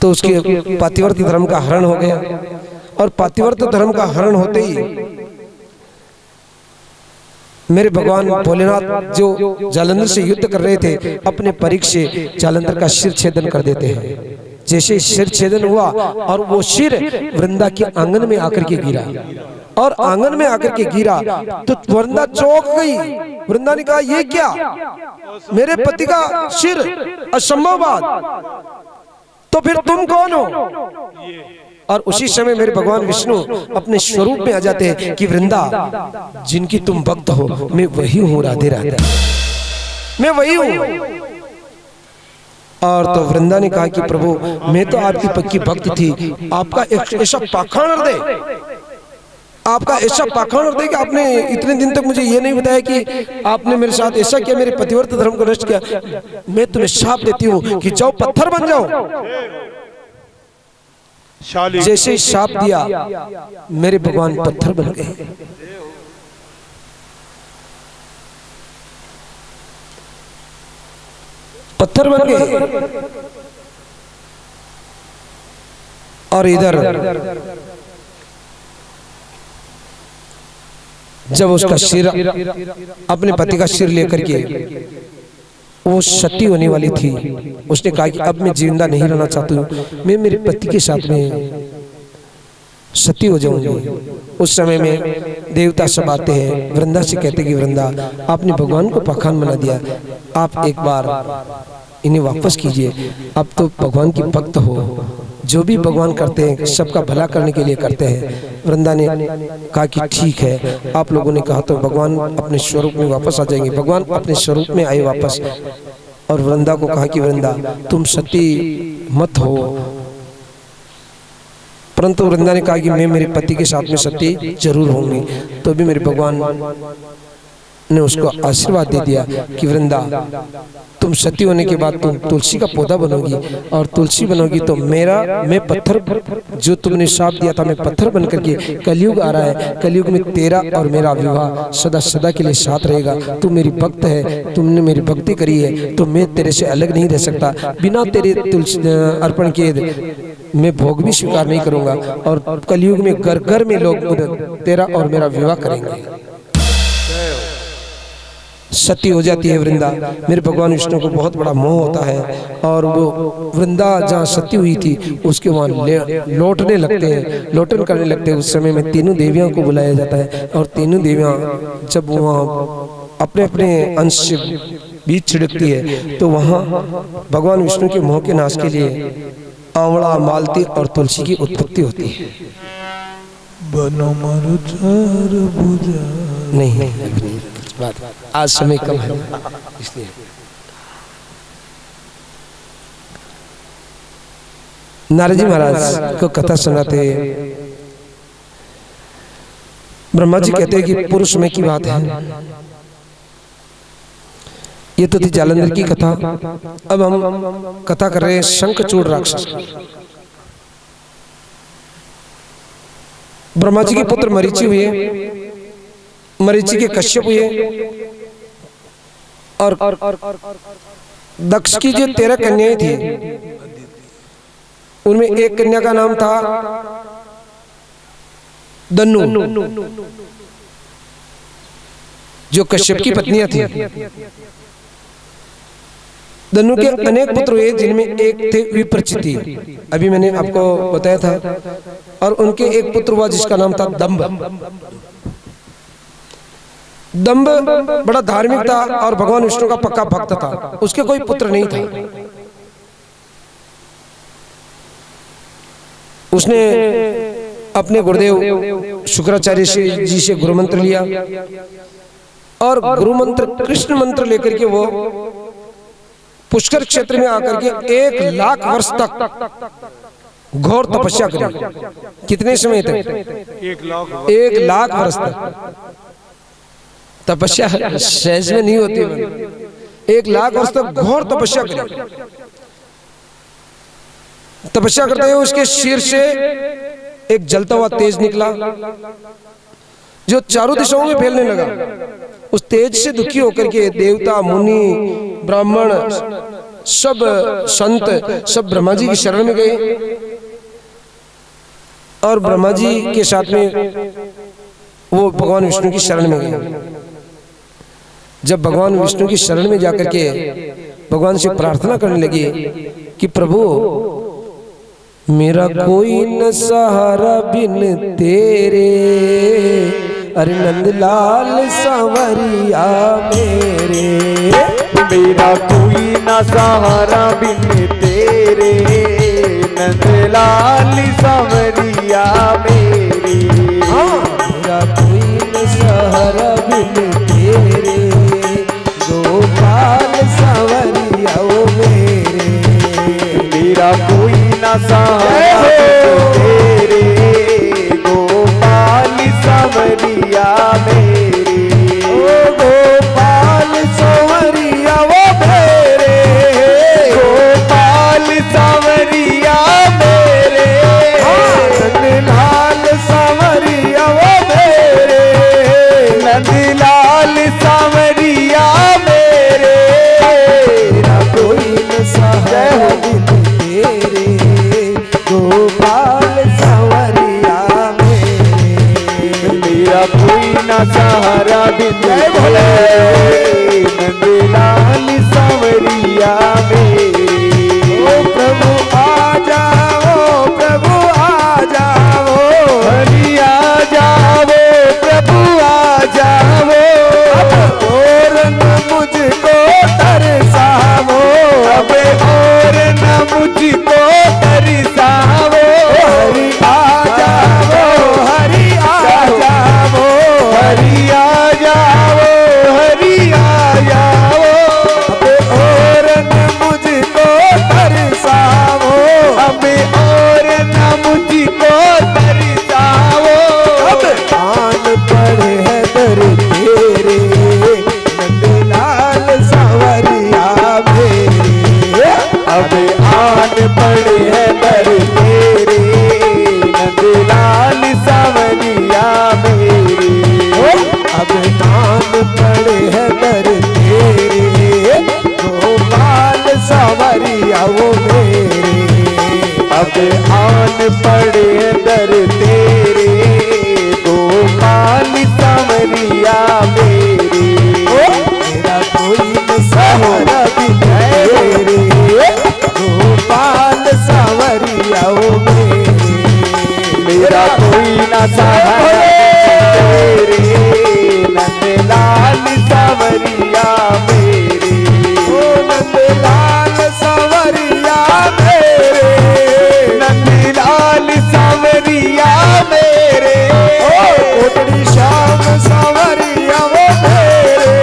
तो उसके पातिव्रत्य धर्म का हरण हो गया। और पातिव्रत्य धर्म का हरण होते ही मेरे भगवान भोलेनाथ जो जालंधर से युद्ध कर रहे थे, अपने परीक्ष से जालंधर का सिर छेदन कर देते हैं। जैसे सिर छेदन हुआ और वो सिर वृंदा के आंगन में आकर के गिरा, और आंगन में आकर के गिरा तो वृंदा चौंक गई। वृंदा ने कहा, ये क्या, मेरे पति का सिर, असंभव बात, तो फिर तुम कौन हो? और उसी समय मेरे भगवान विष्णु अपने स्वरूप में आ जाते हैं कि वृंदा, जिनकी तुम भक्त हो, मैं वही हूँ, राधे राधे, मैं वही हूँ। और तो वृंदा ने कहा कि प्रभु, मैं तो आपकी पक्की भक्त थी, आपका एक ऐसा पाखंड हृदय, आपका ऐसा पाखंड हृदय कि आपने इतने दिन तक मुझे ये नहीं बताया कि आपने मेरे साथ ऐसा किया, मेरे पतिव्रत धर्म को नष्ट किया। मैं तुम्हें शाप देती हूँ कि जाओ पत्थर बन जाओ। जैसे ही शाप दिया, मेरे भगवान पत्थर बन गए। पत्थर बन गए। और इधर जब उसका सिर, अपने पति का सिर लेकर के वो सती होने वाली थी, उसने कहा कि अब मैं जिंदा नहीं रहना चाहती हूँ, मैं मेरे पति के साथ में सती हो जाऊंगी। उस समय में देवता सब आते हैं, वृंदा से कहते कि वृंदा, आपने भगवान को पाखंड बना दिया, आप एक बार इन्हें वापस कीजिए, आप तो भगवान की भक्त हो, जो भी भगवान करते हैं सबका भला करने के लिए करते हैं। वृंदा ने कहा कि ठीक है, आप लोगों ने कहा तो भगवान अपने स्वरूप में वापस आ जाएंगे। भगवान अपने स्वरूप में आए वापस, और वृंदा को कहा कि वृंदा, तुम सती मत हो। परंतु वृंदा ने कहा कि मैं मेरे पति के साथ में सती जरूर होंगी। तो भी मेरे भगवान ने उसको आशीर्वाद दे दिया कि वृंदा, तुम सती होने के बाद तुम तुलसी का पौधा बनोगी, और तुलसी बनोगी तो मैं पत्थर, जो तुमने शाप दिया था, मैं पत्थर बन करके, कलयुग आ रहा है, कलयुग में तेरा और मेरा विवाह सदा सदा के लिए साथ रहेगा। तू मेरी भक्त है, तुमने मेरी भक्ति करी है, तो मैं तेरे से अलग नहीं रह सकता। बिना तेरे तुलसी अर्पण किए मैं भोग भी स्वीकार नहीं करूंगा, और कलयुग में घर घर में लोग तेरा और मेरा विवाह करेंगे। सती हो जाती है वृंदा। मेरे भगवान विष्णु को बहुत बड़ा मोह होता है, और वो वृंदा जहाँ सती हुई थी उसके वहाँ लौटने लगते हैं, लोटन करने लगते हैं। उस समय में तीनों देवियों को बुलाया जाता है, और तीनों देवियाँ जब वहाँ अपने अपने अंश से बीज छिड़कती है, तो वहाँ भगवान विष्णु के मोह के नाश के लिए आंवला, मालती और तुलसी की उत्पत्ति होती है। नहीं, आज समय कम है इसलिए। नारद जी महाराज को कथा सुनाते, ब्रह्मा जी कहते हैं कि पुरुष में की बात है। ये तो थी जालंधर की कथा। अब हम कथा कर रहे हैं शंखचूड़ राक्षस। ब्रह्मा जी के पुत्र मरीचि हुए, मरीचि के कश्यप हुए, और दक्ष की जो 13 कन्याएं थी, उनमें एक कन्या का नाम था दन्नु, जो कश्यप की पत्नियां थी। दन्नु के अनेक पुत्र हुए, जिनमें एक थे विप्रचिति, अभी मैंने आपको बताया था, और उनके एक पुत्र हुआ जिसका नाम था दंभ। दंभ बड़ा धार्मिक था और भगवान विष्णु का पक्का भक्त था। उसके कोई पुत्र नहीं था। उसने अपने गुरुदेव शुक्राचार्य जी से गुरु मंत्र लिया, और गुरु मंत्र कृष्ण मंत्र लेकर के वो पुष्कर क्षेत्र में आकर के 1 लाख वर्ष तक घोर तपस्या करी। कितने समय तक? 1,00,000 वर्ष तक। तपस्या सहज में नहीं होती, 1,00,000 वर्ष तक घोर तपस्या करी। तपस्या करते हुए उसके सिर से एक जलता हुआ तेज निकला जो चारों दिशाओं में फैलने लगा। उस तेज से दुखी होकर के देवता, मुनि, ब्राह्मण, सब संत सब ब्रह्मा जी की शरण में गए और ब्रह्मा जी के साथ में वो भगवान विष्णु की शरण में गए। जब भगवान विष्णु की शरण में जाकर के भगवान से प्रार्थना करने लगे कि प्रभु मेरा कोई न सहारा बिन तेरे, अरे नंदलाल सांवरिया मेरे। मेरा कोई न सहारा बिन तेरे, नंदलाल सांवरिया मेरे। मेरा कोई न सहारा बिन तेरे, गोपाल सांवरिया ओ मेरे। मेरा कोई न सहारा तेरे, गोपाल सांवरिया मेरे। ओ गोपाल सांवरिया वो मेरे, गोपाल सांवरिया मेरे। नंदलाल सांवरिया वो मेरे, नंदलाल सांवरिया मेरे। मेरा कोई न सहारा बिन तेरे, गोपाल सांवरिया मेरे। मेरा कोई न सहारा बिन तेरे, नंदलाल सांवरिया मेरे। ओ प्रभु आ जाओ, प्रभु आ जाओ, हरि आ जाओ, प्रभु आ जाओ। और न मुझको तरसावो, अब और न मुझको तरसावो। हरि आ जाओ, हरि आ जाओ, हरि आ जाओ, हरि आ जाओ। और न मुझको तरसावो, अब और न मुझको तरसावो। अब आन पड़े है दर तेरे, नंदलाल सांवरिया मेरे। अब आन पड़े है दर तेरे, नंदलाल सांवरिया मेरे। अब आन पड़े है दर तेरे, गोपाल सांवरिया वो मेरे। अब आन पड़े है दर तेरे, गोपाल सांवरिया मेरे। मेरा कोई न सहारा बिन तेरे, गोपाल सांवरिया वो मेरे। मेरा कोई न सहारा तेरे, नंदलाल सांवरिया मेरे। ओ नंदलाल सांवरिया मेरे, नंदलाल सांवरिया मेरे। कोटड़ी श्याम सांवरिया वो मेरे,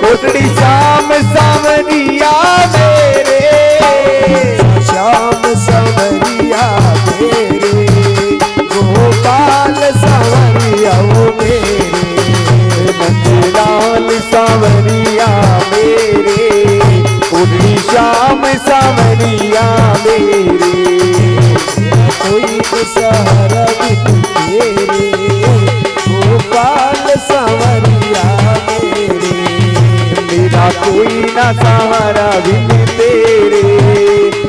कोटड़ी श्याम सांवरिया मेरे। श्याम सांवरिया मेरे, गोपाल सांवरिया वो मेरे। नंदलाल सांवरिया मेरे, कोटड़ी श्याम सांवरिया मेरे। कोई न सहारा बिन तेरे, गोपाल सांवरिया मेरे। मेरा कोई न सहारा बिन तेरे,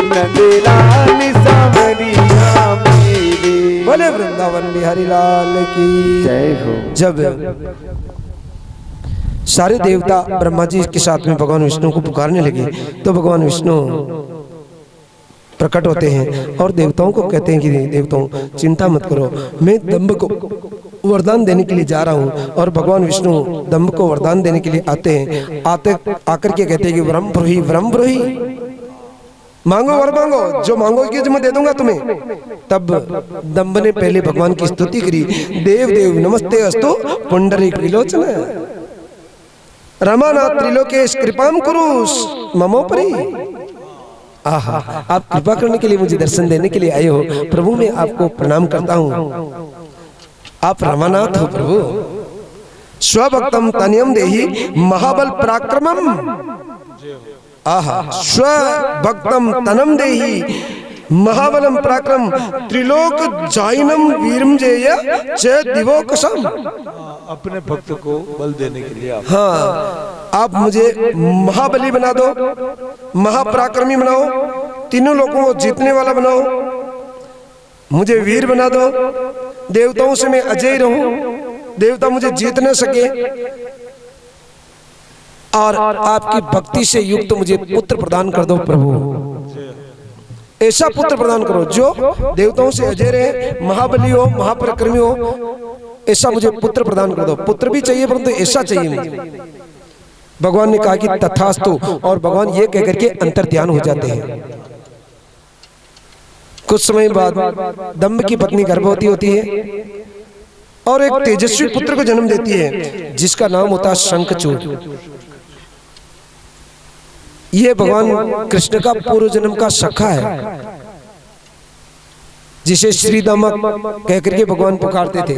नंदलाल सांवरिया मेरे। बोले वृंदावन बिहारी लाल की जय हो। जब सारे देवता ब्रह्मा जी के साथ में भगवान विष्णु को पुकारने लगे तो भगवान विष्णु प्रकट होते हैं और देवताओं को कहते हैं कि देवताओं चिंता मत करो, मैं दंभ को वरदान देने के लिए जा रहा हूँ। और भगवान विष्णु दंभ को वरदान देने के लिए आते हैं। आकर के कहते हैं कि वरम ब्रूहि, वरम ब्रूहि, मांगो वर मांगो, जो मांगोगे जो मैं दे दूंगा तुम्हें। तब दंभ ने पहले भगवान की स्तुति करी, देव देव नमस्ते अस्तु पुंडरीक विलोचन रमानाथ त्रिलोकेश कृपाम कुरुस ममोपरि। आहा, आप कृपा करने के लिए, मुझे दर्शन देने के लिए आए हो प्रभु। मैं आपको प्रणाम करता हूँ। आप रमानाथ हो प्रभु। स्वभक्तम तनियम देहि महाबल पराक्रमम। आहा, स्वभक्तम तनम देहि महाबलम पराक्रम त्रिलोक जाइनम वीरम जेय च दिवोकसम। अपने भक्त को बल देने के लिए हाँ, आप मुझे महाबली बना दो, महापराक्रमी बनाओ, तीनों लोगों को जीतने वाला बनाओ, मुझे वीर बना दो, देवताओं से मैं अजय रहूं, देवता मुझे जीत न सके, और आपकी भक्ति से युक्त मुझे पुत्र प्रदान कर दो प्रभु। ऐसा पुत्र प्रदान करो जो देवताओं से अजय रहे, महाबली हो, महापराक्रमी हो, ऐसा मुझे पुत्र प्रदान कर दो। पुत्र भी चाहिए परंतु ऐसा चाहिए मुझे। भगवान ने कहा कि तथास्तु, और भगवान ये कहकर के अंतर ध्यान हो जाते हैं। कुछ समय बाद दंभ की पत्नी गर्भवती होती है और एक तेजस्वी पुत्र को जन्म देती है जिसका नाम होता है शंखचूड़। ये भगवान कृष्ण का पूर्व जन्म का सखा है, जिसे श्री दामक कहकर के भगवान पुकारते थे।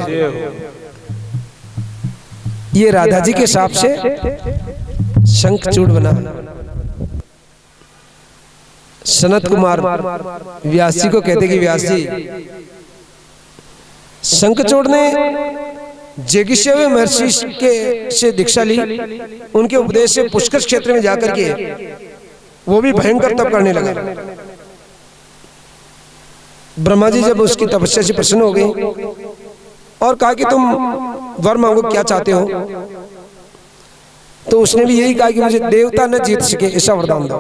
ये राधा जी के शाप से शंखचूड़ बना। सनत कुमार व्यास जी को कहते कि व्यास जी, शंखचूड़ ने जगिष्यव महर्षि के से दीक्षा ली, उनके उपदेश से पुष्कर क्षेत्र में जाकर के वो भी भयंकर तप करने लगा। ब्रह्मा जी जब उसकी तपस्या से प्रसन्न हो गए और कहा कि तुम वर मांगो, क्या चाहते हो? तो उसने भी यही कहा कि मुझे देवता न जीत सके ऐसा वरदान दो।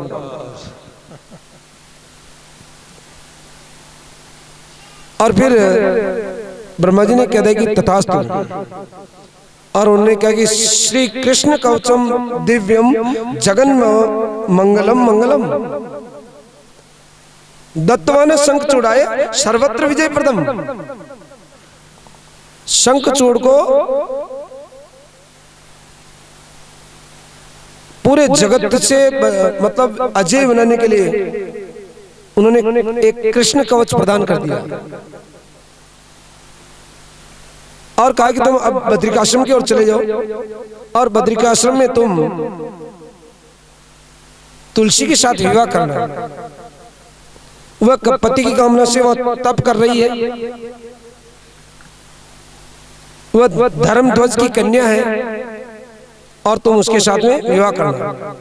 और फिर ब्रह्मा जी ने कह दिया कि तथास्तु, और उन्होंने कहा कि श्री कृष्ण कवचम दिव्यम जगन मंगलम मंगलम दत्तवान शंखचूड़ सर्वत्र विजय प्रदम। शंखचूड़ को पूरे जगत से मतलब अजय बनाने के लिए उन्होंने एक कृष्ण कवच प्रदान कर दिया और कहा कि तुम अब बद्रिकाश्रम की ओर चले जाओ, और बद्रिकाश्रम में तुम तुलसी के साथ विवाह करना। वह पति की कामना से वह तप कर रही है, वह धर्मध्वज की कन्या है, और तुम उसके साथ में विवाह करना।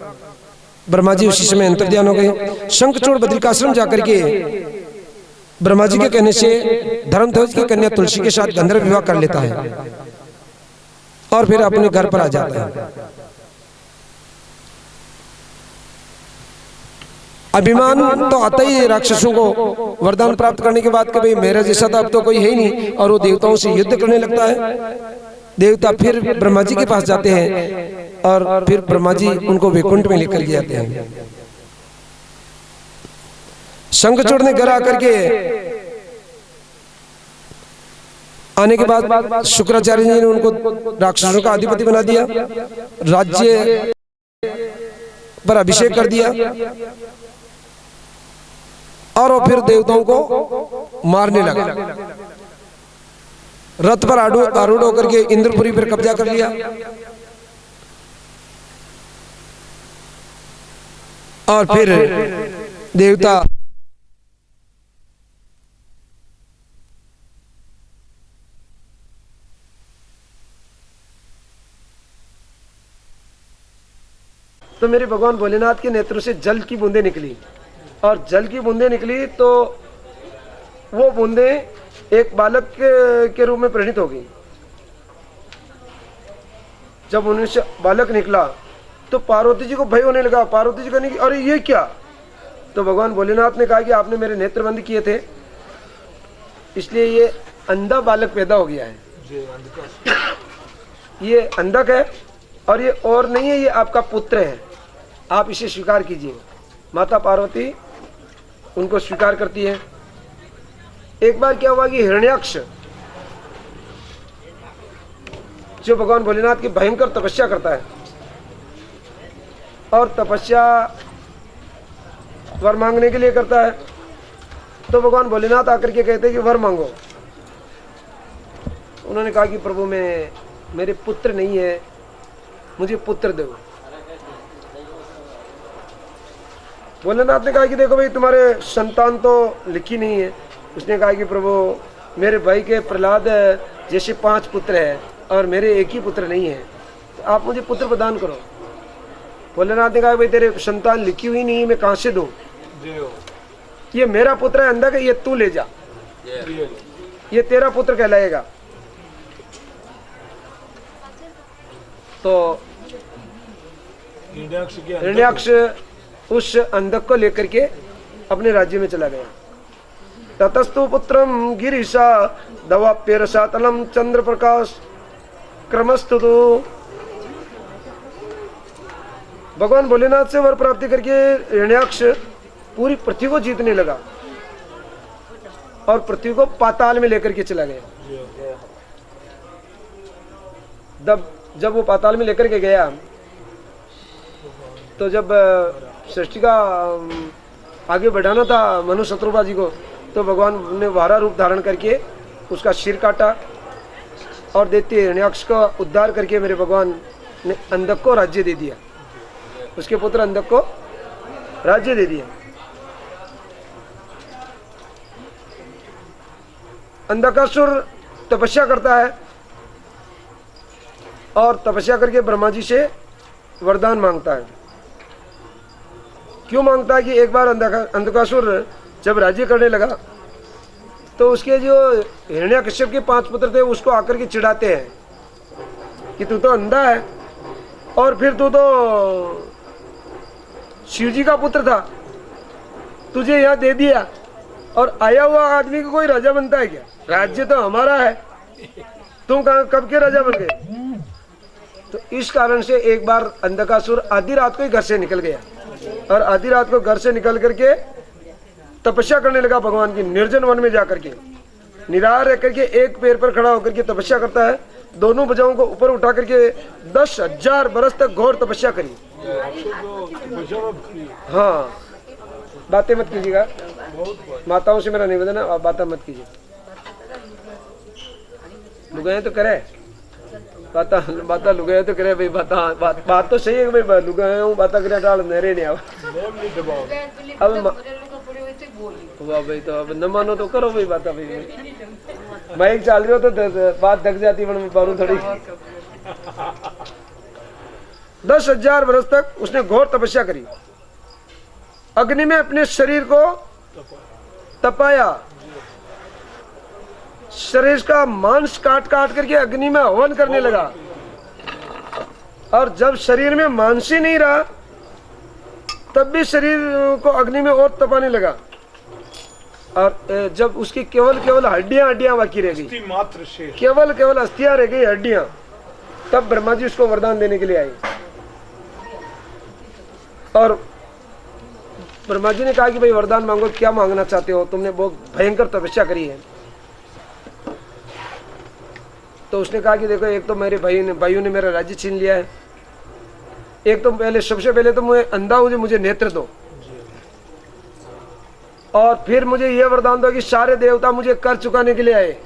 ब्रह्मा जी उसी समय अंतर्ध्यान हो गए। शंखचूड़ बद्रिकाश्रम जाकर के ब्रह्मा जी के कहने से धर्मध्वज की कन्या तुलसी के साथ गंधर्व विवाह कर लेता है और फिर अपने घर पर आ जाता है। अभिमान तो आता ही है राक्षसों को वरदान प्राप्त करने के बाद कि भाई मेरा जैसा था अब तो कोई है ही नहीं, और वो देवताओं से युद्ध करने लगता है। देवता फिर ब्रह्मा जी के पास जाते हैं और फिर ब्रह्मा जी उनको वैकुंठ में लेकर जाते हैं। शंखचूड़ ने घर आकर के आने के बाद शुक्राचार्य जी ने उनको राक्षसों का अधिपति बना दिया, राज्य पर अभिषेक कर दिया, और वो फिर देवताओं को मारने लगा। रथ पर आरूढ़ होकर के इंद्रपुरी पर कब्जा कर लिया, और फिर देवता तो मेरे भगवान भोलेनाथ के नेत्रों से जल की बूंदें निकली, और जल की बूंदें निकली तो वो बूंदें एक बालक के रूप में परिणित हो गई। जब उनमें से बालक निकला तो पार्वती जी को भय होने लगा। पार्वती जी कहने की अरे ये क्या? तो भगवान भोलेनाथ ने कहा कि आपने मेरे नेत्र बंद किए थे, इसलिए ये अंधा बालक पैदा हो गया है। ये अंधक है और ये और नहीं है, ये आपका पुत्र है, आप इसे स्वीकार कीजिए। माता पार्वती उनको स्वीकार करती है। एक बार क्या हुआ कि हिरण्याक्ष जो भगवान भोलेनाथ की भयंकर तपस्या करता है, और तपस्या वर मांगने के लिए करता है। तो भगवान भोलेनाथ आकर के कहते हैं कि वर मांगो। उन्होंने कहा कि प्रभु मेरे पुत्र नहीं है, मुझे पुत्र दो। भोलेनाथ ने कहा कि देखो भाई, तुम्हारे संतान तो लिखी नहीं है। उसने कहा कि प्रभु, मेरे भाई के प्रहलाद जैसे 5 पुत्र हैं और मेरे एक ही पुत्र नहीं है, तो आप मुझे पुत्र प्रदान करो। भोलेनाथ ने कहा भाई, तेरे संतान लिखी हुई नहीं है, मैं कहाँ से दूं? ये मेरा पुत्र है अंधा, ये तू ले जा, ये तेरा पुत्र कहलाएगा। तो हिरण्याक्ष उस अंधक को लेकर के अपने राज्य में चला गया। ततस्तु पुत्रम गिरीशा दवाप्यरसातलम चंद्र प्रकाश क्रमस्तु। भगवान भोलेनाथ से वर प्राप्ति करके हिरण्याक्ष पूरी पृथ्वी को जीतने लगा और पृथ्वी को पाताल में लेकर के चला गया। जब वो पाताल में लेकर के गया, तो जब सृष्टि का आगे बढ़ाना था मनु शत्रुपा जी को, तो भगवान ने वारा रूप धारण करके उसका सिर काटा और दैत्य हिरण्याक्ष का उद्धार करके मेरे भगवान ने अंधक को राज्य दे दिया, उसके पुत्र अंधक को राज्य दे दिया। अंधकासुर तपस्या करता है और तपस्या करके ब्रह्मा जी से वरदान मांगता है। क्यों मांगता है कि एक बार अंधकासुर जब राज्य करने लगा, तो उसके जो हिरण्याकश्यप के 5 पुत्र थे उसको आकर के चिढ़ाते हैं कि तू तो अंधा है और फिर तू तो शिव जी का पुत्र था, तुझे यहाँ दे दिया और आया हुआ आदमी को कोई राजा बनता है क्या? राज्य तो हमारा है, तुम कब के राजा बन गए? तो इस कारण से एक बार अंधकासुर आधी रात को ही घर से निकल गया और आधी रात को घर से निकल करके तपस्या करने लगा भगवान की। निर्जन वन में जाकर के निराहार रह करके एक पैर पर खड़ा होकर के तपस्या करता है। दोनों भुजाओं को ऊपर उठा करके 10,000 बरस तक घोर तपस्या करी। हाँ, बातें मत कीजिएगा, माताओं से मेरा निवेदन है, आप बातें मत कीजिए। लुगाए तो करे, बाता लुगाए तो करे भाई, बात तो सही है भाई, लुगाए हूँ बात करे डाल नहरे नहीं आवा। अब वाह भाई, तो अब न मानो तो करो भाई बात। भाई माइक चाल रही हो तो बात ढक जाती है, मैं पारू थोड़ी। 10,000 वर्ष तक उसने घोर तपस्या करी, अग्नि में अपने शरीर को तपाया, शरीर का मांस काट काट करके अग्नि में हवन करने लगा। और जब शरीर में मांस ही नहीं रहा, तब भी शरीर को अग्नि में और तपाने लगा। और जब उसकी केवल हड्डियां बाकी रह गई, केवल अस्थियां रह गई, हड्डियां, तब ब्रह्मा जी उसको वरदान देने के लिए आए। और ब्रह्मा जी ने कहा कि भाई वरदान मांगो, क्या मांगना चाहते हो? तुमने बहुत भयंकर तपस्या करी है। तो उसने कहा कि देखो, एक तो मेरे भाइयों ने मेरा राज्य छीन लिया है, एक तो सबसे पहले तो मैं अंधा हूं, मुझे नेत्र दो, और फिर मुझे यह वरदान दो कि सारे देवता मुझे कर चुकाने के लिए आए,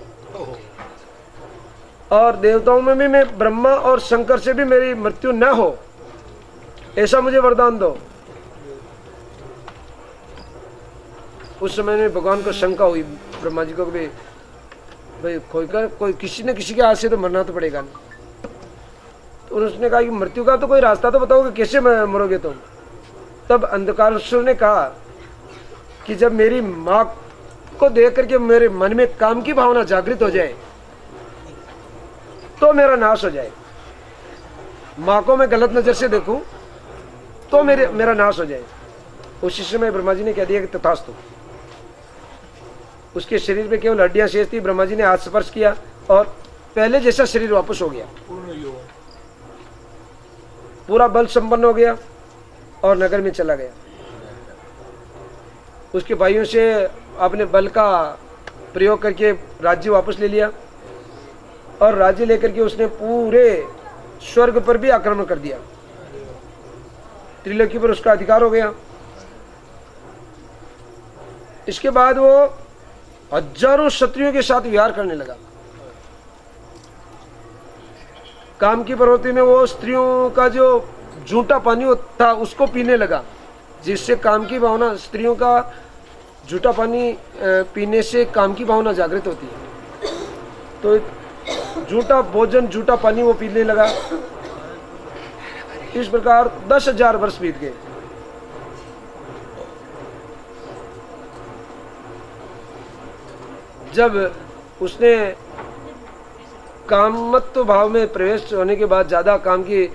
और देवताओं में भी मैं ब्रह्मा और शंकर से भी मेरी मृत्यु न हो, ऐसा मुझे वरदान दो। उस समय में भगवान को शंका हुई, ब्रह्मा जी को, भाई कोई किसी न किसी के हाथ से तो मरना तो पड़ेगा ना। तो उसने कहा कि मृत्यु का तो कोई रास्ता तो बताओगे, कैसे मरोगे तुम? तब अंधकासुर ने कहा कि जब मेरी माँ को देख करके मेरे मन में काम की भावना जागृत हो जाए तो मेरा नाश हो जाए। माँ को मैं गलत नजर से देखूं तो मेरा नाश हो जाए। उसी समय ब्रह्मा जी ने कह दिया कि तथास्तु। उसके शरीर में केवल हड्डियां शेष थी। ब्रह्मा जी ने हाथ स्पर्श किया और पहले जैसा शरीर वापस हो गया, पूरा बल संपन्न हो गया और नगर में चला गया। उसके भाइयों से अपने बल का प्रयोग करके राज्य वापस ले लिया और राज्य लेकर के उसने पूरे स्वर्ग पर भी आक्रमण कर दिया। त्रिलोकी पर उसका अधिकार हो गया। इसके बाद वो हजारों क्षत्रियों के साथ विहार करने लगा। काम की प्रवृत्ति में वो स्त्रियों का जो झूठा पानी था उसको पीने लगा, जिससे काम की भावना, स्त्रियों का झूठा पानी पीने से काम की भावना जागृत होती है। तो झूठा भोजन, झूठा पानी वो पीने लगा। इस प्रकार 10,000 वर्ष बीत गए। जब उसने कामत्व भाव में प्रवेश होने के बाद ज्यादा काम की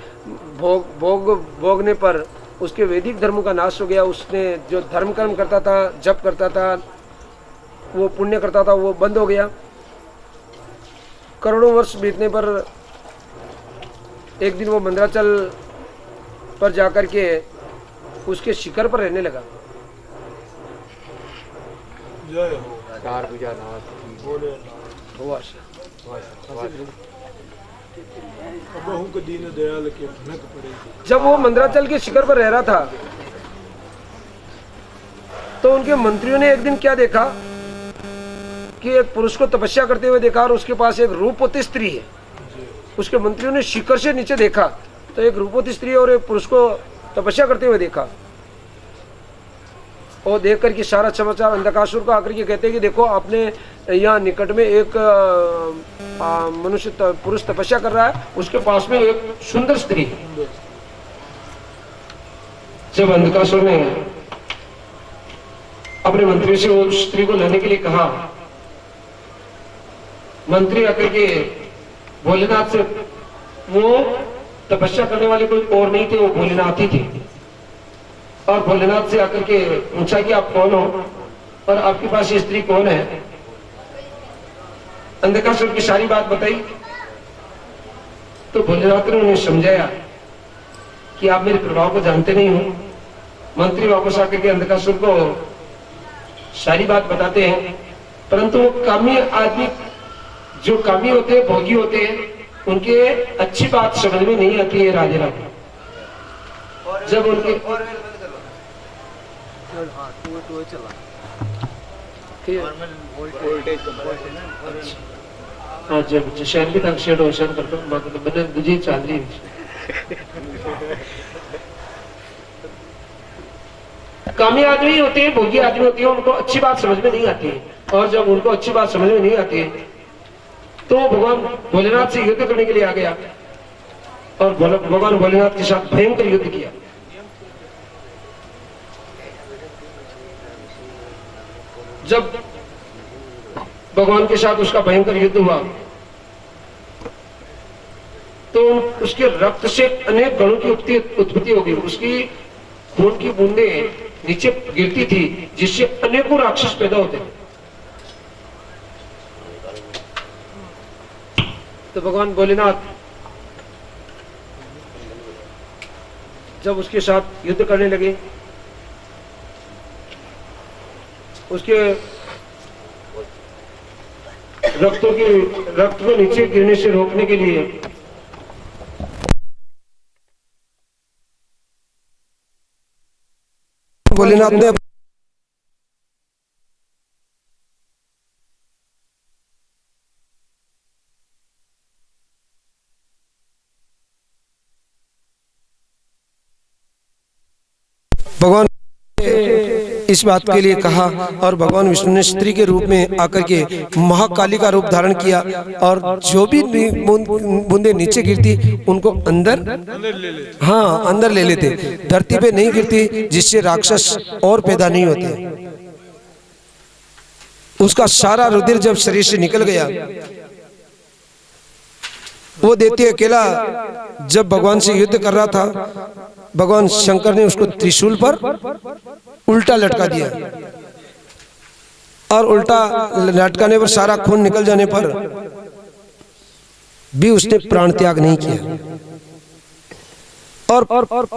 भोगने पर उसके वैदिक धर्म का नाश हो गया। उसने जो धर्म कर्म करता था, जप करता था, वो पुण्य करता था, वो बंद हो गया। करोड़ों वर्ष बीतने पर एक दिन वो मंदराचल पर जाकर के उसके शिखर पर रहने लगा। जय हो बोले बहु के दीन दयाल के भनक पड़ेगी। जब वो मंदराचल के शिखर पर रह रहा था तो उनके मंत्रियों ने एक दिन क्या देखा कि एक पुरुष को तपस्या करते हुए देखा और उसके पास एक रूपवती स्त्री है। उसके मंत्रियों ने शिखर से नीचे देखा तो एक रूपवती स्त्री और एक पुरुष को तपस्या करते हुए देखा। और देख करके सारा समाचार अंधकासुर को आकर के कहते हैं कि देखो, आपने यहाँ निकट में एक मनुष्य पुरुष तपस्या कर रहा है, उसके पास में एक सुंदर स्त्री है। जब अंधकासुर ने अपने मंत्री से उस स्त्री को लाने के लिए कहा, मंत्री आकर के भोलेनाथ से, वो तपस्या करने वाले कोई और नहीं थे, वो भोलेनाथ ही थे। और भोलेनाथ से आकर के पूछा कि आप कौन हो और आपके पास ये स्त्री कौन है। अंधकासुर की सारी बात बताई तो भोलेनाथ ने उन्हें समझाया कि आप मेरे प्रभाव को जानते नहीं हो। मंत्री वापस आकर के अंधकासुर को सारी बात बताते हैं, परंतु वो कामी आदमी, जो कामी होते हैं, भोगी होते हैं, उनके अच्छी बात समझ में नहीं आती है। राधे राधे। जब उनके जब शहर भी तक शेड रोशन करता हूँ, मैंने तुझे चाल रही कामी आदमी होते हैं, भोगी आदमी होते हैं, उनको अच्छी बात समझ में नहीं आती है। और जब उनको अच्छी बात समझ में नहीं आती है तो भगवान भोलेनाथ से युद्ध करने के लिए आ गया और भगवान भोलेनाथ के साथ भयंकर युद्ध किया। जब भगवान के साथ उसका भयंकर युद्ध हुआ तो उसके रक्त से अनेक गणों की उत्पत्ति हो गई। उसकी खून की बूंदें नीचे गिरती थी, जिससे अनेकों राक्षस पैदा होते थे। तो भगवान भोलेनाथ जब उसके साथ युद्ध करने लगे, उसके रक्त को नीचे गिरने से रोकने के लिए भोलेनाथ ने भगवान इस बात के लिए कहा और भगवान विष्णु ने स्त्री के रूप में आकर के महाकाली का रूप धारण किया और जो भी बूंदे नीचे गिरती उनको अंदर अंदर ले लेते, धरती पे नहीं गिरती, जिससे राक्षस और पैदा नहीं होते। उसका सारा रुधिर जब शरीर से निकल गया, वो देते अकेला जब भगवान से युद्ध कर रहा था, भगवान शंकर ने उसको त्रिशूल पर उल्टा लटका दिया और उल्टा लटकाने पर सारा खून निकल जाने पर भी उसने प्राण त्याग नहीं किया। और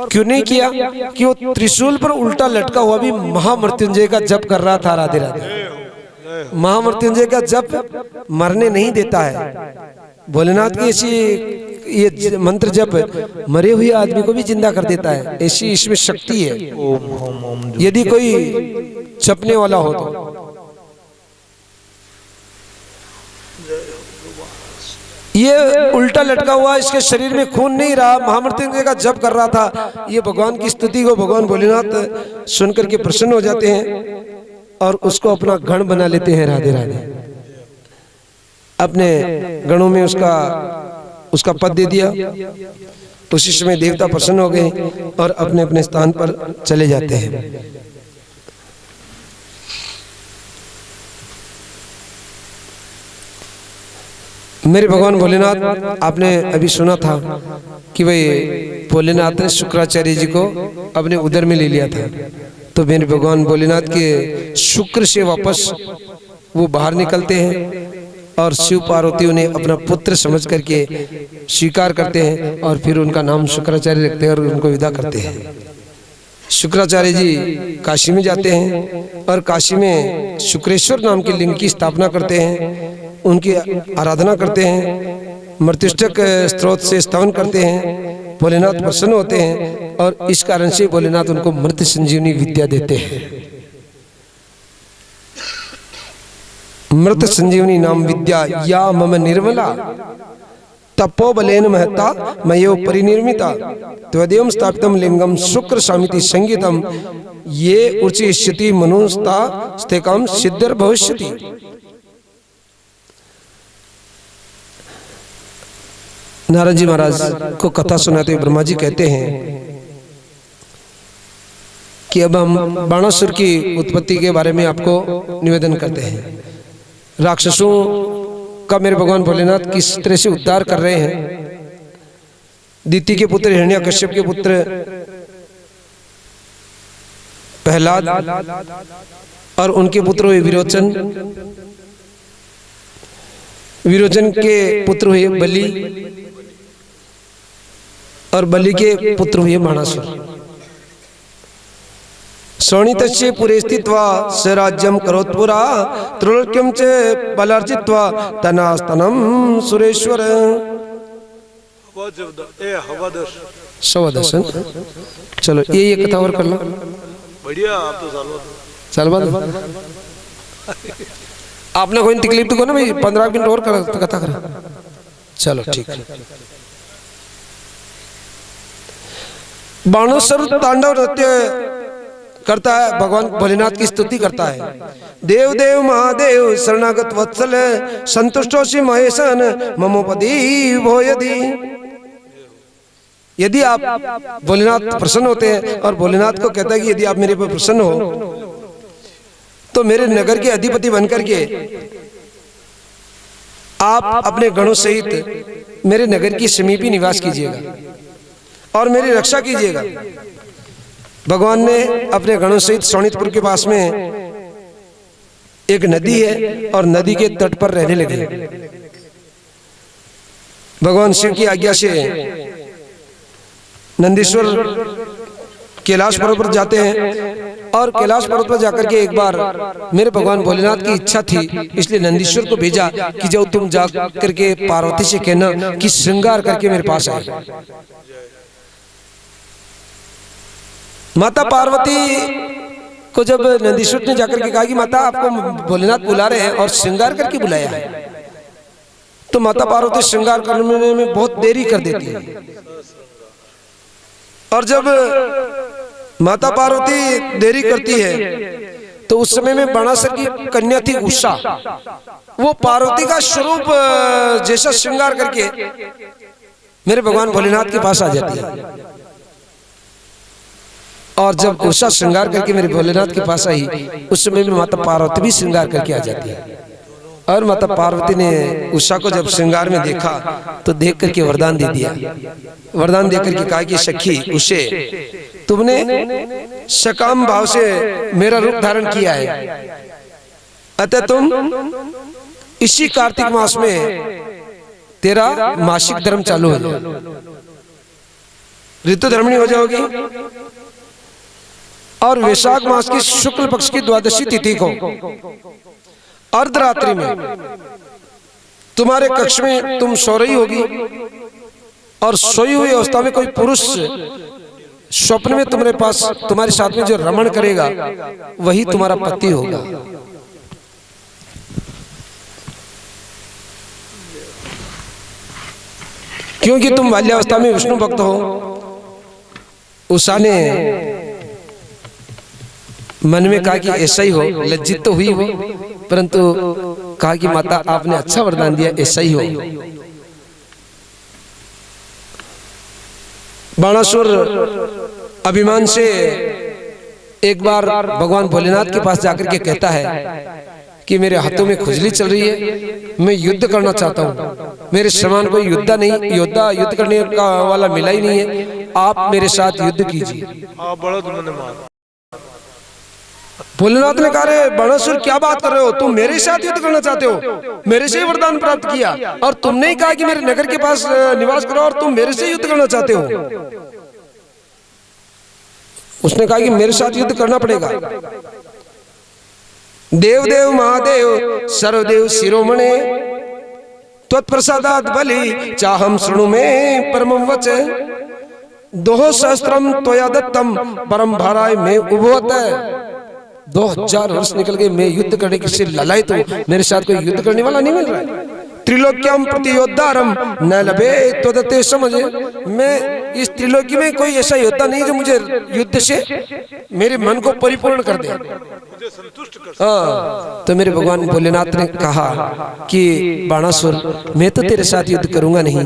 क्यों नहीं किया? कि वो त्रिशूल पर उल्टा लटका हुआ भी महामृत्युंजय का जप कर रहा था। राधे राधे। महामृत्युंजय का जप मरने नहीं देता है। भोलेनाथ की ऐसी ये मंत्र जप मरे हुए आदमी को भी जिंदा कर देता है, ऐसी इसमें शक्ति है। यदि कोई जपने वाला हो तो। ये उल्टा लटका हुआ, इसके शरीर में खून नहीं रहा, महामृत्युंजय का जप कर रहा था। ये भगवान की स्तुति को भगवान भोलेनाथ सुनकर के प्रसन्न हो जाते हैं और उसको अपना गण बना लेते हैं। राधे राधे। अपने गणों में उसका पद दे दिया। उसी समय देवता प्रसन्न हो गए और अपने अपने स्थान पर चले जाते हैं। मेरे भगवान भोलेनाथ, आपने अभी सुना था कि भाई भोलेनाथ ने शुक्राचार्य जी को अपने उदर में ले लिया था। तो मेरे भगवान भोलेनाथ के शुक्र से वापस वो बाहर निकलते हैं और शिव पार्वती उन्हें अपना पुत्र समझ करके स्वीकार करते हैं और फिर उनका नाम शुक्राचार्य रखते हैं और उनको विदा करते हैं। शुक्राचार्य जी काशी में जाते हैं और काशी में शुक्रेश्वर नाम के लिंग की स्थापना करते हैं, उनकी आराधना करते हैं, मृत्युष्टक स्त्रोत से स्तवन करते हैं। भोलेनाथ प्रसन्न होते हैं और इस कारण से भोलेनाथ उनको मृत संजीवनी विद्या देते हैं। मृत संजीवनी नाम विद्या या मम निर्मला तपोबलेन महता मयो परिनिर्मिता त्वदेवं स्थापितं लिंगम शुक्र सामिति संगीतम ये उच्चेष्यति मनुस्ता स्तेकाम सिद्धर भविष्यति। नारद जी महाराज को कथा सुनाते हुए ब्रह्मा जी कहते हैं कि अब हम बाणासुर की उत्पत्ति के बारे में आपको निवेदन करते हैं। राक्षसों का मेरे भगवान भोलेनाथ किस तरह से उद्धार कर रहे हैं। दिति के पुत्र हिरण्याकश्यप के पुत्र प्रहलाद और उनके पुत्र हुए विरोचन, विरोचन के पुत्र हुए बलि और बलि के पुत्र हुए बाणासुर। शोणितस्य पुरे स्थित्वा स राज्यं करोत्पुरा त्रिलोक्यं च बलार्जित्वा तनास्तनं सुरेश्वर। सवादर्शन। चलो ये कथा और कर लो। बढ़िया। आप तो साल बाद आपने कोई तकलीफ तो को ना भाई 15 मिनट और कथा करा। चलो ठीक है। बाणासुर तांडव नृत्य करता है, भगवान भोलेनाथ की स्तुति करता है। देव देव महादेव शरणागत वत्सल संतुष्टोषि महेशन ममोपदी भो यदि आप भोलेनाथ प्रसन्न होते हैं और भोलेनाथ को कहता है कि यदि आप मेरे पर प्रसन्न हो तो मेरे नगर के अधिपति बनकर के आप अपने गणों सहित मेरे नगर की समीप ही निवास कीजिएगा और मेरी रक्षा कीजिएगा। भगवान ने अपने गणों सहित शोणितपुर के पास में एक नदी है और नदी के तट पर रहने लगे। भगवान शिव की आज्ञा से नंदीश्वर कैलाश पर्वत पर जाते हैं और कैलाश पर्वत पर जाकर के एक बार मेरे भगवान भोलेनाथ की इच्छा थी, इसलिए नंदीश्वर को भेजा कि जब तुम जा करके पार्वती से कहना कि श्रृंगार करके मेरे पास आए। माता पार्वती को जब नंदीश्वर ने जाकर के कहा कि माता आपको भोलेनाथ बुला रहे हैं और श्रृंगार करके बुलाया है, तो माता पार्वती श्रृंगार करने में बहुत देरी कर देती है। और जब माता पार्वती देरी करती है तो उस समय में बाणासुर की कन्या थी उषा, वो पार्वती का स्वरूप जैसा श्रृंगार करके मेरे भगवान भोलेनाथ के पास आ जाती है। और जब उषा श्रृंगार करके मेरे भोलेनाथ के पास आई उस समय में माता पार्वती भी श्रृंगार करके आ जाती है। और माता पार्वती ने उषा को जब श्रृंगार में देखा तो देख करके वरदान दे दिया। वरदान देकर के कहा कि सखी उषे, तुमने सकाम भाव से मेरा रूप धारण किया है, अतः तुम इसी कार्तिक मास में तेरा मासिक धर्म चालू हो जाए, ऋतु धर्मणी हो जाओगी। और वैशाख मास की शुक्ल पक्ष की द्वादशी तिथि को अर्धरात्रि में तुम्हारे कक्ष में तुम सो रही होगी और सोई हुई अवस्था में कोई पुरुष स्वप्न में तुम्हारे पास तुम्हारे साथ में जो रमण करेगा वही तुम्हारा पति होगा। क्योंकि तुम बाल्यावस्था में विष्णु भक्त हो। उषा ने मन में कहा कि ऐसा ही हो, लज्जित तो हुई हो, परंतु कहा कि माता आपने अच्छा वरदान दिया, ऐसा ही हो। बाणासुर अभिमान से एक बार भगवान भोलेनाथ के पास जाकर के कहता है कि मेरे हाथों में खुजली चल रही है, मैं युद्ध करना चाहता हूँ, मेरे समान कोई योद्धा युद्ध करने का वाला मिला ही नहीं है, आप मेरे साथ युद्ध कीजिए। आप बड़ा तुमने मारा। भोलेनाथ ने कहा, रे बाणासुर क्या बात कर रहे हो, तुम मेरे साथ युद्ध करना चाहते हो, मेरे से वरदान प्राप्त किया और तुमने ही कहा कि मेरे नगर के पास निवास करो और तुम मेरे से युद्ध करना चाहते हो। उसने कहा कि मेरे साथ युद्ध करना पड़ेगा। देवदेव महादेव सर्वदेव शिरोमणे त्वत्प्रसादात् बलि चाहम शृणु में परमं वच दोह सहस्त्रम त्वया दत्तम परम भाराय में उभवत। 2000 वर्ष निकल गए, मैं युद्ध करने की से ललाई तो मेरे साथ कोई युद्ध करने वाला नहीं मिल रहा है। त्रिलोक्यम प्रतियोद्धारम न लभे त्वदते समझे, मैं इस त्रिलोकी में कोई ऐसा योद्धा नहीं जो मुझे युद्ध से मेरे मन को परिपूर्ण कर दे, मुझे संतुष्ट कर। हाँ, तो मेरे भगवान भोलेनाथ ने कहा कि बाणासुर मैं तो तेरे साथ युद्ध करूंगा नहीं,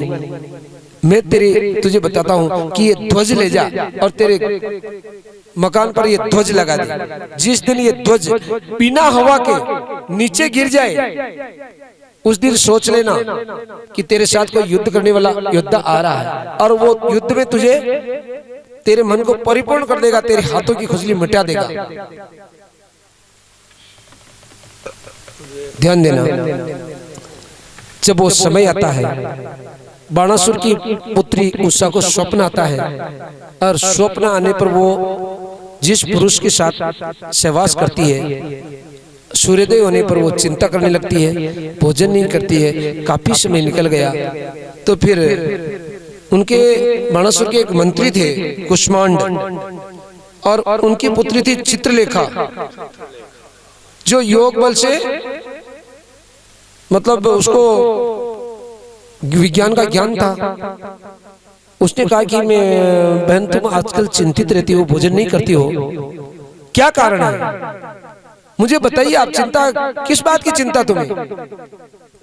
मैं तुझे बताता हूँ कि ये ध्वज ले जा और तेरे मकान पर ये ध्वज लगा दे। जिस दिन ये ध्वज बिना हवा के नीचे गिर जाए उस दिन सोच लेना कि तेरे साथ कोई युद्ध करने वाला योद्धा आ रहा है और वो युद्ध में तुझे तेरे मन को परिपूर्ण कर देगा, तेरे हाथों की खुजली मिटा देगा। ध्यान देना, जब वो समय आता है, बाणासुर की पुत्री उषा को स्वप्न आता है और स्वप्न आने पर वो जिस पुरुष के साथ सहवास करती है, सूर्योदय होने पर वो चिंता करने लगती है, भोजन नहीं करती है। काफी समय निकल गया तो फिर उनके बाणासुर के एक मंत्री थे कुष्मांड और उनकी पुत्री थी चित्रलेखा, जो योग बल से मतलब उसको विज्ञान का ज्ञान था। उसने कहा कि मैं बहन तुम आजकल चिंतित रहती हो, भोजन नहीं करती हो, क्या कारण है, मुझे बताइए, आप चिंता किस बात की चिंता तुम्हें।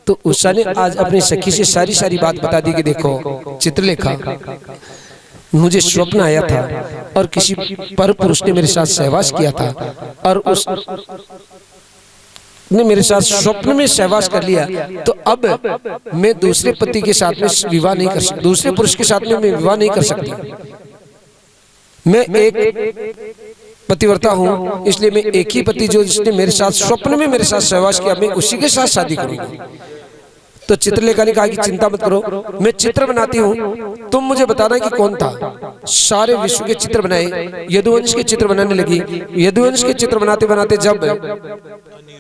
तो उषा ने आज अपनी सखी से सारी बात बता दी कि देखो चित्रलेखा, मुझे स्वप्न आया था और किसी पर पुरुष ने मेरे साथ सहवास किया था और उस ने मेरे साथ स्वप्न में सहवास कर लिया, तो अब मैं दूसरे पति के साथ में विवाह नहीं कर सकती, दूसरे पुरुष के साथ में मैं विवाह नहीं कर सकती। मैं एक पतिव्रता हूँ, इसलिए मैं एक ही पति जो जिसने मेरे साथ स्वप्न में मेरे साथ सहवास किया, मैं उसी के साथ शादी करूंगी। तो चित्रलेखा ने कहा कि चिंता मत करो, मैं चित्र बनाती हूँ, तुम मुझे बताना कि कौन था। सारे विश्व के चित्र बनाए, यदुवंश के चित्र बनाने लगी। यदुवंश के चित्र बनाते बनाते जब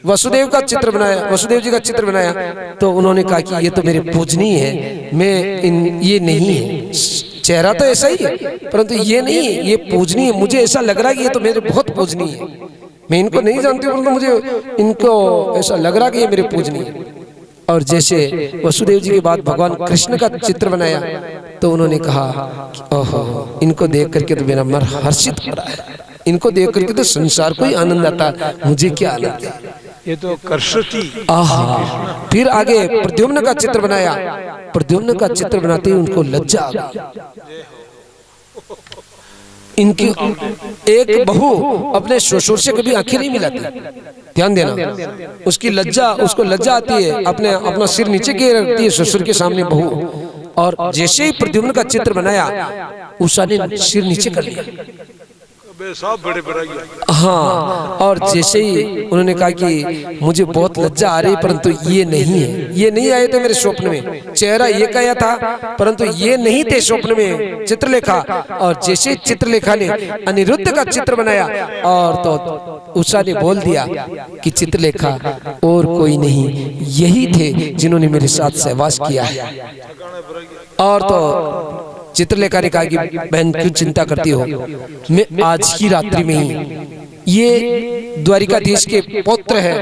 वसुदेव का चित्र बनाया, वसुदेव जी का चित्र बनाया, तो उन्होंने कहा कि ये तो मेरे पूजनीय है, मैं ये नहीं है, चेहरा तो ऐसा ही है परंतु ये नहीं है, ये पूजनीय, मुझे ऐसा लग रहा है कि ये तो मेरे बहुत पूजनीय है। मैं इनको नहीं जानती हूँ परंतु मुझे इनको ऐसा लग रहा कि ये मेरे पूजनीय है। और जैसे वसुदेव जी के बाद भगवान कृष्ण का चित्र बनाया तो उन्होंने कहा ओहो, इनको देख करके तो मेरा मन हर्षित हो रहा है, इनको देख करके तो संसार को ही आनंद आता, मुझे क्या आनंद है, ये तो कर्षति। आहा, फिर आगे प्रद्युम्न का चित्र बनाया, प्रद्युम्न का चित्र बनाते ही उनको लज्जा आ गई। इनकी एक बहू अपने ससुर से कभी आंखें नहीं मिलाती, ध्यान देना, उसकी लज्जा, उसको लज्जा आती है, अपना सिर नीचे किए रखती है ससुर के सामने बहू। और जैसे ही प्रद्युम्न का चित्र बनाया उषा ने सिर नीचे कर लिया, बड़े हाँ। और जैसे ही उन्होंने कहा कि मुझे बहुत लज्जा आ रही परंतु ये नहीं है, ये नहीं आए थे मेरे स्वप्न में, चेहरा ये कहा था परंतु ये नहीं थे स्वप्न में चित्रलेखा। और जैसे चित्रलेखा ने अनिरुद्ध का चित्र बनाया और तो उषा ने बोल दिया कि चित्रलेखा और कोई नहीं, यही थे जिन्होंने मेरे साथ सहवास किया है। और तो चित्रलेखा ने कहा कि बहन क्यों चिंता करती हो, मैं आज की रात्रि में ही, ये द्वारिकाधीश के पुत्र है,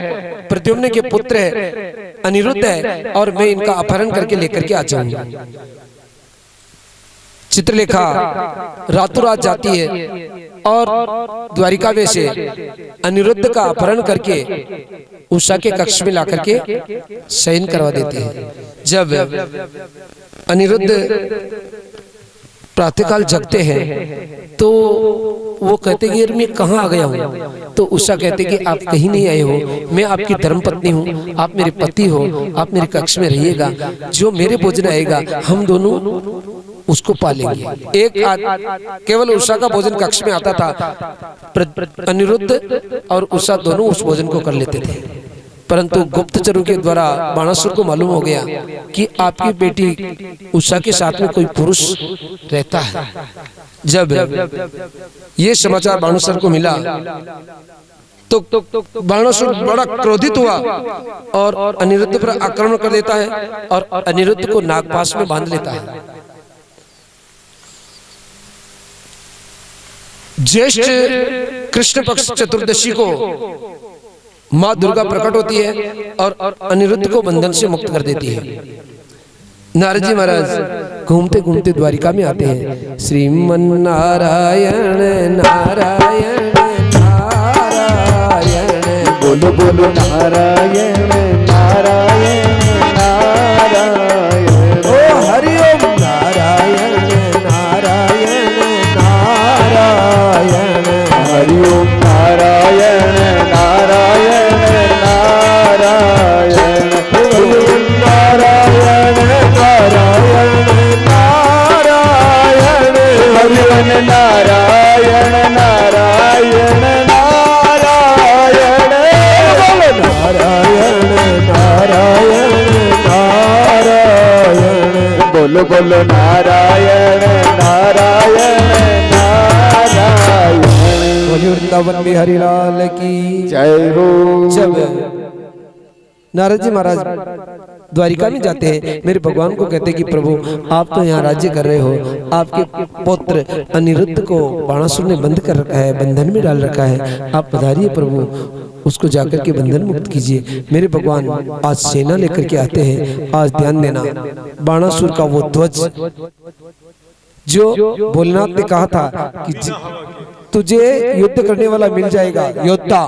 प्रद्युम्न के पुत्र है, अनिरुद्ध है, और मैं इनका अपहरण करके लेकर के आ जाऊंगा। चित्रलेखा रातों रात जाती है और द्वारिका में से अनिरुद्ध का अपहरण करके उषा के कक्ष में लाकर के शयन करवा देते हैं। जब अनिरुद्ध प्रातःकाल जगते हैं तो वो कहते कि मैं कहाँ आ गया हूँ, तो उषा कहते कि आप कहीं नहीं आए हो, मैं आपकी धर्मपत्नी हूँ, आप मेरे पति हो, आप मेरे कक्ष में रहिएगा, जो मेरे भोजन आएगा हम दोनों उसको पालेंगे। एक केवल उषा का भोजन कक्ष में आता था, अनिरुद्ध और उषा दोनों उस भोजन को कर लेते थे, परंतु गुप्तचरों के द्वारा बाणासुर को मालूम हो गया कि आपकी बेटी उषा के साथ में कोई पुरुष रहता है। जब ये समाचार बाणासुर को मिला तो बाणासुर बड़ा क्रोधित हुआ और अनिरुद्ध पर आक्रमण कर देता है और अनिरुद्ध को नागपाश में बांध लेता है। ज्येष्ठ कृष्ण पक्ष चतुर्दशी को माँ दुर्गा प्रकट होती है और अनिरुद्ध को बंधन से मुक्त कर देती है। नारद जी महाराज घूमते घूमते द्वारिका में आते हैं। श्रीमन नारायण नारायण नारायण, बोलो बोलो नारायण नारायण नारायण, ओ हरि ओम नारायण नारायण नारायण, हरि ओम नारायण नारायण नारायण, हरि ओम नारायण नारायण नारायण, हरि ओम नारायण नारायण नारायण, नारायण नारायण नारायण, बोलो बोलो नारायण नारायण नारायण। वृंदावन बिहारी लाल की जय हो। जब नारद जी महाराज द्वारिका में जाते हैं, मेरे भगवान को कहते हैं कि प्रभु आप तो यहाँ राज्य कर रहे हो, आपके पुत्र अनिरुद्ध को बाणासुर ने बंद कर रखा है, बंधन में डाल रखा है, आप पधारिए प्रभु, उसको जाकर के बंधन मुक्त कीजिए। मेरे भगवान आज सेना लेकर के आते हैं। आज ध्यान देना, बाणासुर का वो ध्वज जो भोलेनाथ ने कहा था कि तुझे युद्ध करने वाला मिल जाएगा योद्धा,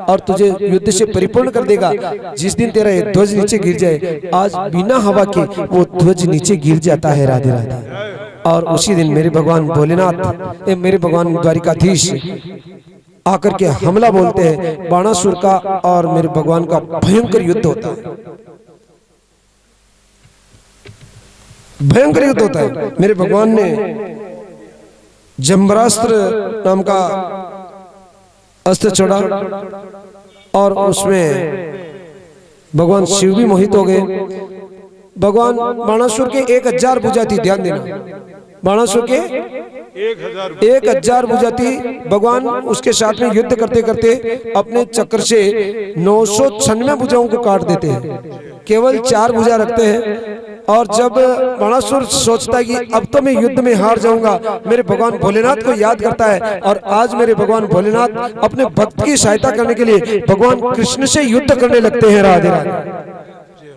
और तुझे युद्ध से परिपूर्ण कर देगा, जिस दिन तेरा ध्वज नीचे गिर जाए, आज बिना हवा के वो ध्वज नीचे गिर जाता है। राधे राधे। और उसी दिन मेरे भगवान भोलेनाथ, मेरे भगवान द्वारिकाधीश आकर के हमला बोलते हैं बाणासुर का, और मेरे भगवान का भयंकर युद्ध होता है, भयंकर युद्ध होता है। मेरे भगवान ने जम्बरास्त्र नाम का अस्त्र छोड़ा और उसमें भगवान शिव भी मोहित हो गए। भगवान बाणासुर के 1000 भुजा थी, ध्यान देना, बाणासुर के 1000 भुजा थी। भगवान उसके साथ में युद्ध करते करते अपने चक्र से 996 भुजाओं को काट देते हैं, केवल 4 भुजा रखते हैं। और जब बाणासुर सोचता है कि अब तो मैं युद्ध में हार जाऊंगा, मेरे भगवान भोलेनाथ को याद करता है, और आज मेरे भगवान भोलेनाथ अपने भक्त की सहायता करने के लिए भगवान कृष्ण से युद्ध करने लगते हैं। राधे राधे।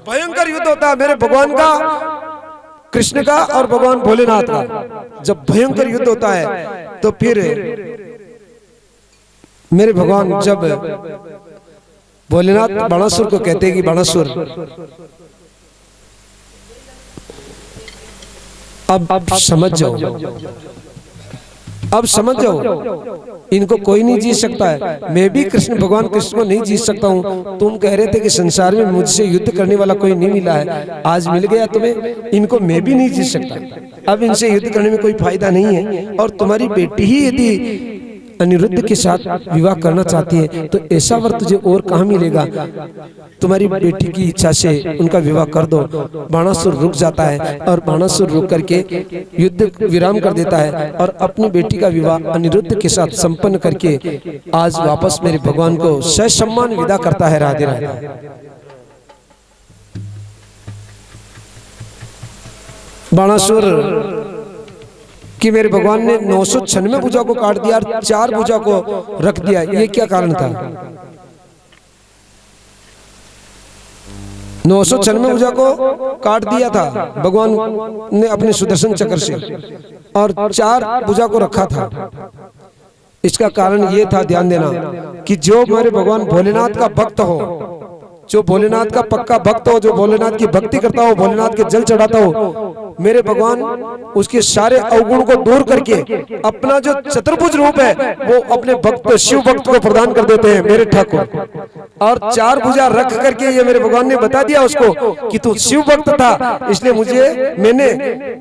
भयंकर युद्ध होता है मेरे भगवान का, कृष्ण का और भगवान भोलेनाथ का। जब भयंकर युद्ध होता है तो फिर मेरे भगवान, जब भोलेनाथ बाणासुर को कहते हैं कि बाणासुर अब समझ जाओ, अब समझ जाओ, इनको कोई नहीं जीत सकता है, मैं भी कृष्ण भगवान कृष्ण को नहीं जीत सकता हूँ। तुम कह रहे थे कि संसार में मुझसे युद्ध करने वाला कोई नहीं मिला है, आज मिल गया तुम्हें, इनको मैं भी नहीं जीत सकता, अब इनसे युद्ध करने में कोई फायदा नहीं है। और तुम्हारी बेटी ही यदि अनिरुद्ध के साथ विवाह करना चाहती है तो ऐसा वर तुझे और कहाँ मिलेगा, तुम्हारी बेटी की इच्छा से उनका विवाह कर दो। बाणासुर रुक जाता है और बाणासुर रुक करके युद्ध विराम कर देता है और अपनी बेटी का विवाह अनिरुद्ध के साथ संपन्न करके आज वापस मेरे भगवान को ससम्मान विदा करता है। राधे राधे। बाणासुर कि मेरे भगवान ने 996 भुजा को काट दिया और 4 भुजा को रख दिया, ये क्या कारण था? 996 भुजा को काट दिया था भगवान ने अपने सुदर्शन चक्र से और 4 भुजा को रखा था। इसका कारण ये था, ध्यान देना, कि जो मेरे भगवान भोलेनाथ का भक्त हो, जो भोलेनाथ का पक्का भक्त हो, जो भोलेनाथ की भक्ति करता हो, भोलेनाथ के जल चढ़ाता हो, मेरे भगवान उसके सारे अवगुण को दूर करके अपना जो चतुर्भुज रूप है वो अपने भक्त शिव भक्त को प्रदान कर देते हैं मेरे ठाकुर। और 4 भुजा रख करके ये मेरे भगवान ने बता दिया उसको कि तू शिव भक्त था, इसलिए मैंने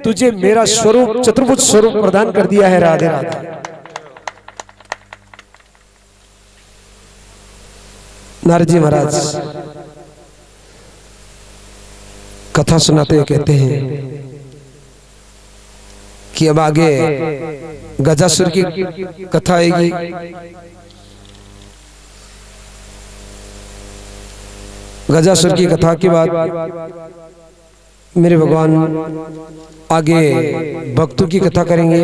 तुझे मेरा स्वरूप चतुर्भुज स्वरूप प्रदान कर दिया है। राधे राधे। नारद जी महाराज कथा सुनाते हुए कहते हैं कि अब आगे गजासुर की कथा आएगी। गजासुर की कथा के बाद मेरे भगवान आगे भक्तों की कथा करेंगे,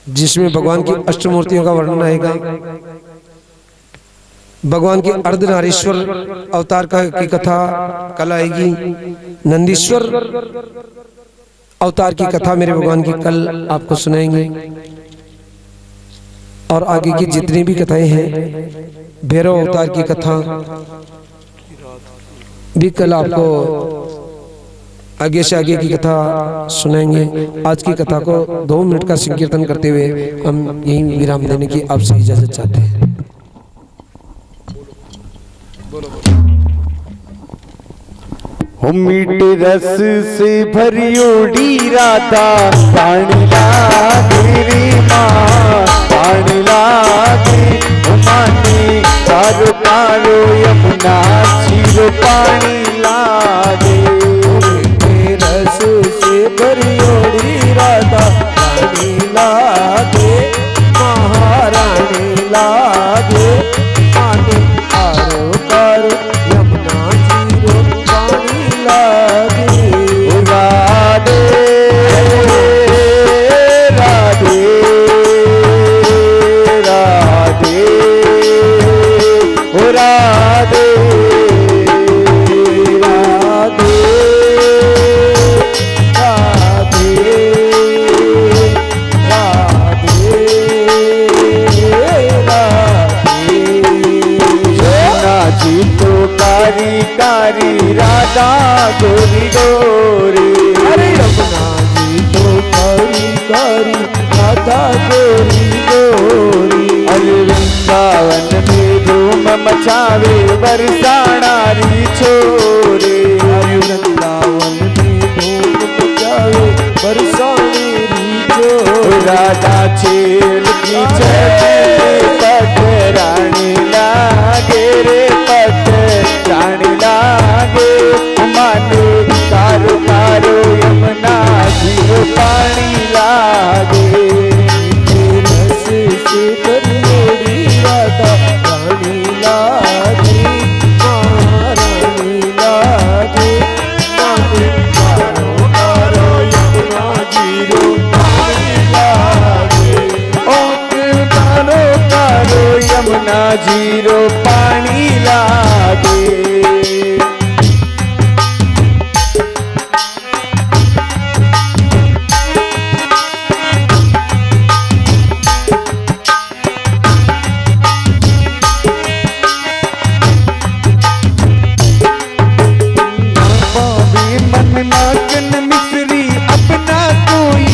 जिसमें भगवान की अष्टमूर्तियों का वर्णन आएगा। भगवान के अर्धनारीश्वर अवतार की कथा कल आएगी। नंदीश्वर अवतार की कथा मेरे भगवान की कल आपको सुनाएंगे। और आगे की जितनी भी कथाएं हैं, भैरव अवतार की कथा भी कल आपको आगे से आगे की कथा सुनाएंगे। आज की कथा को 2 मिनट का संकीर्तन करते हुए हम यही विराम देने की आपसे इजाजत चाहते हैं। हो मीठे रस से भरियोड़ी राधा, पानी लागे रे माँ, पानी लागे माने कारो कारो यमुना चीरो पानी लागे। मीठे रस से भरियोड़ी राधा, पानी लागे महारानी लागे, माने कारो कारो यमुना चीरो पानी लागे। राधे राधे राधे ओ राधे राधे राधे नाची तो कारी कारी राधा गोरी गोरी। अरे यमुना जी तो कारी कारी राधा गोरी गोरी। अरे वृंदावन में धूम मचावे बरसाणारी छोरे। अरे वृंदावन में धूम मचावे बरसानेरी छोरे। राधा छेल की पट रानी लागे रे, पट रानी लागे माने कारो कारो यमुना जीरो पानी लागे। रस से भरियोड़ी राधा, रानी लागे महारानी लागे, माने कारो कारो यमुना जीरो पानी लागे। ओ कारो कारो यमुना जीरो पानी लागे। पावे मम्मी माखन मिश्री और कोई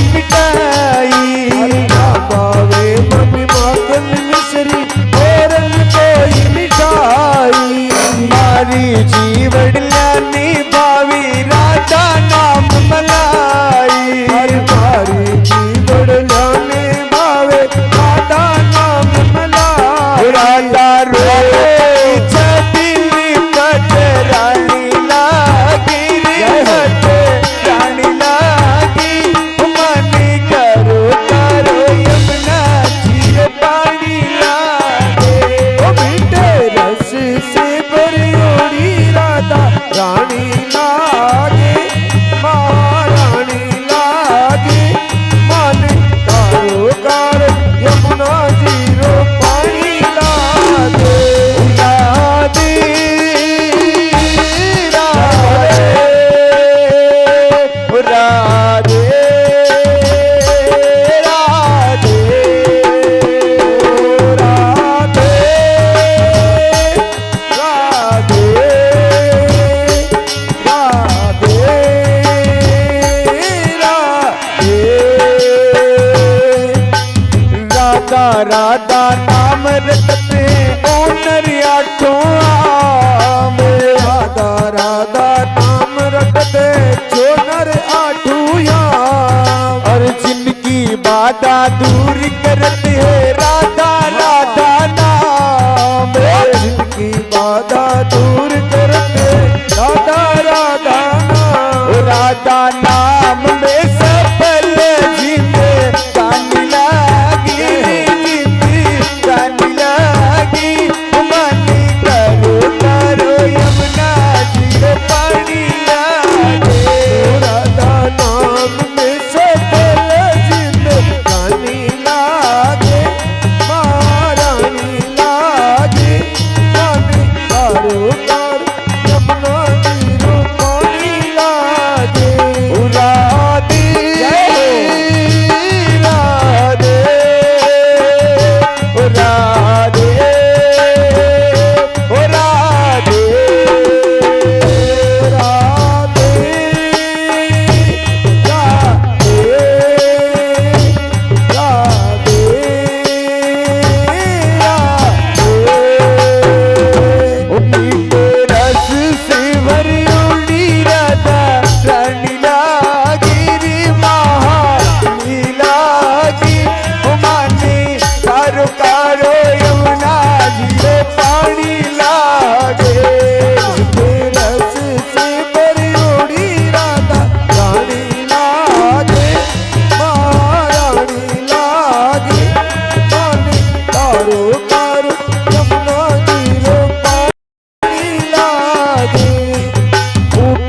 राधा राधा नाम रटते ओ नर आठों आम। राधा राधा नाम रटते जो नर आठों आम। और जिनकी बाधा दूर करते है राधा राधा नाम। जिनकी बाधा दूर करते राधा राधा नाम। राधा नाम में सफल जिंदे गानी लागी, जिंदे गानी लागी। मानी करो करो यमुना जी पानी लागे। राधा नाम में सफल जिंदगानी लागे, महारानी लागे। मानी करो करो यमुना जी पानी लागे। राधे राधे राधे ओ राधे राधे राधे ओ मीठे रस से भरी उड़ी राधा रानी लागी रे महारानी लागी। ओ माने कारो कारो यमुना जी रे पानी लागे। रस से भरी उड़ी राधा रानी लागे, महारानी लागे। माने कारो कारो यमुना जीरो पानी लागे।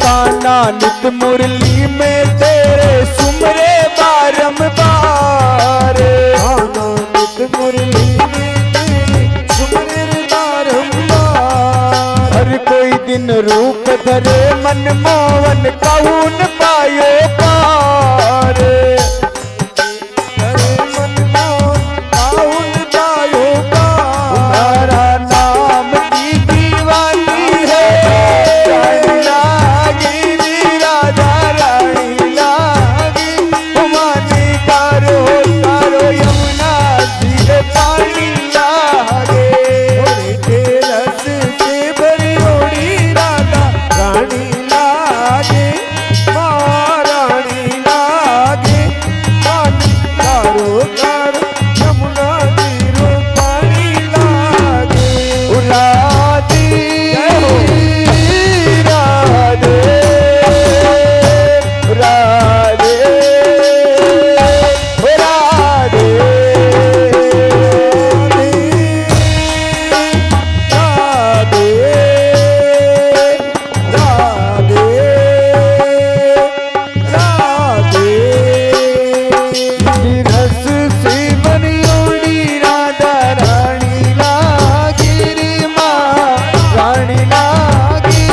काना नित मुरली में तेरे सुमरे बारंबार। आनंदित मुरली में तेरे सुमरे बारंबार। हर कोई दिन रूप धरे मन मोहन कौन पायो पार। हरे मन मोहन पाउन पायो पार। तुम्हारा नाम की दीवानी है रानी लागी रे राधा रानी लागी। मानी कारो कारो यमुना जी रे पानी लागे। मीठे रस से भरी उड़ी राधा रानी लागे, महारानी लागे। मानी कारो कारो यमुना जीरो पानी लागे। राधे राधे राधे राधे राधे राधे राधे। रस से बनी उड़ी राधा रानी लागी रे महारानी लागी।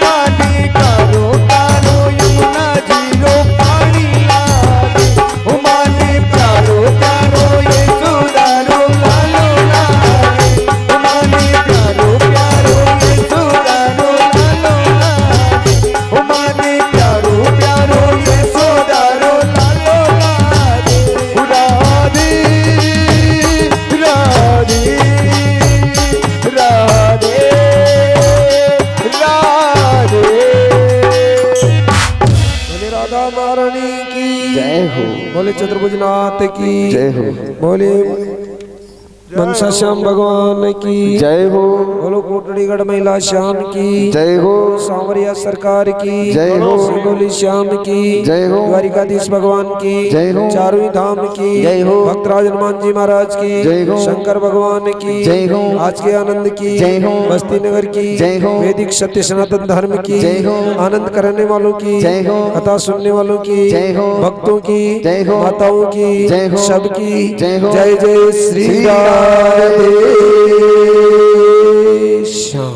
मानी कारो कारो यमुना जीरो पानी लागे। मानी प्यारो प्यारो ये सुधारो लालो लागे। मानी प्यारो प्यारो ये सुधारो लालो लागे। मानी प्यारो प्यारो ये सुधारो लालो लागे। राधे राधे राधे राधे। बोले राधा महारानी की जय हो। बोले चतुर्भुजनाथ की जय हो। बोले मनसा श्याम भगवान की जय हो। बोलो कोटड़ीगढ़ महिला श्याम की जय हो। सांवरिया सरकार की जय हो। सिंगोली श्याम की जय हो। द्वारिकाधीश भगवान की जय हो। चारों धाम की जय हो। भक्तराज हनुमान जी महाराज की जय हो। शंकर भगवान की जय हो। आज के आनंद की जय हो। बस्ती नगर की जय हो। वैदिक सत्य सनातन धर्म की जय हो। आनंद करने वालों की जय हो। कथा सुनने वालों की जय हो। भक्तों की जय हो। माताओं की जय हो। सबकी जय हो। जय जय श्री श्री राधे श्याम।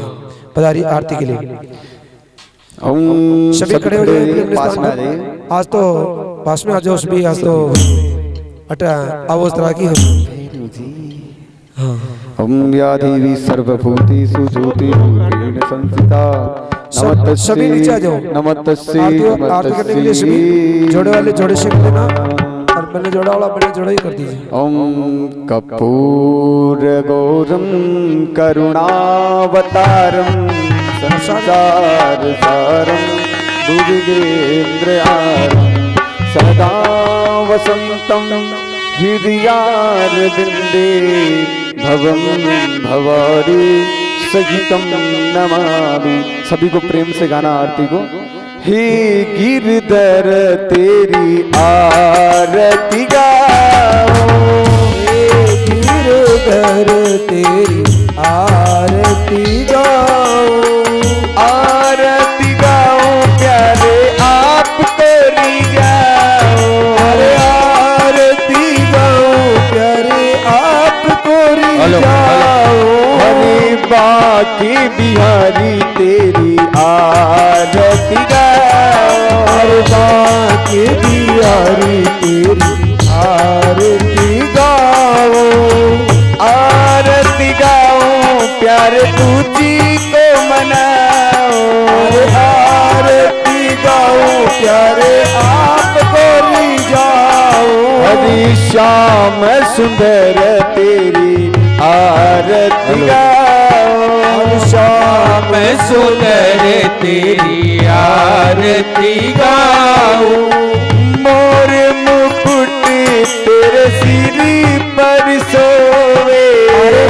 पधारी आरती के लिए सभी खड़े हो जाए अपने पास स्थान में आ पर। जाइए। आज तो पास में आ जाओ सभी। आज तो अटा आवाज तरह की हो। हम या देवी सर्वभूतेषु ज्योतिरूपेण संस्थिता। सभी नीचे आ जाओ। नमस्तस्यै आरती करने के लिए सभी जोड़े वाले जोड़े से कर देना और मैंने जोड़ा वाला बड़े जोड़ा ही कर दीजिए। ओम कर्पूर गौरम करुणावतारम संसार सारम भुजगेन्द्रयारम सदा वसंतम हृदयारविंदे भवम भवारी सहितम नमामि। सभी को प्रेम से गाना आरती को। हे गिरधर तेरी आरती गाओ, हे गिरधर तेरी आरती गाओ, आरती गाओ प्यारे आप करी जाओ। अरे आरती गाओ प्यारे आप कोरी जाओ। हरे बाके बिहारी तेरी आरती गाओ, अरे बाके बिहारी तेरी आरती गाओ, आरती गाओ प्यारे तुझी को मनाओ। अरे आरती गाओ प्यारे आप कोरी जाओ। हरी श्याम सुंदर तेरी आरती गाओ, श्याम सुंदर तेरी आरती गाओ। मोर मुकुट तेरे सिर पर सोवे,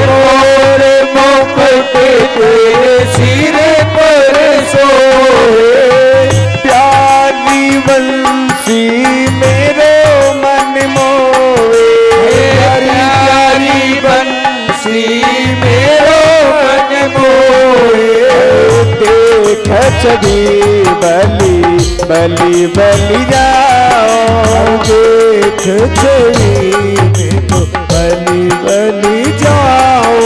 मोर मुकुट तेरे सिर पर सोए। प्यारी बंसी मेरो मन मोवे, प्यारी बंसी मेरो मन मोए। देख छवि बलि बलि बलि जाओ, देख छवि में तो बलि बलि जाओ।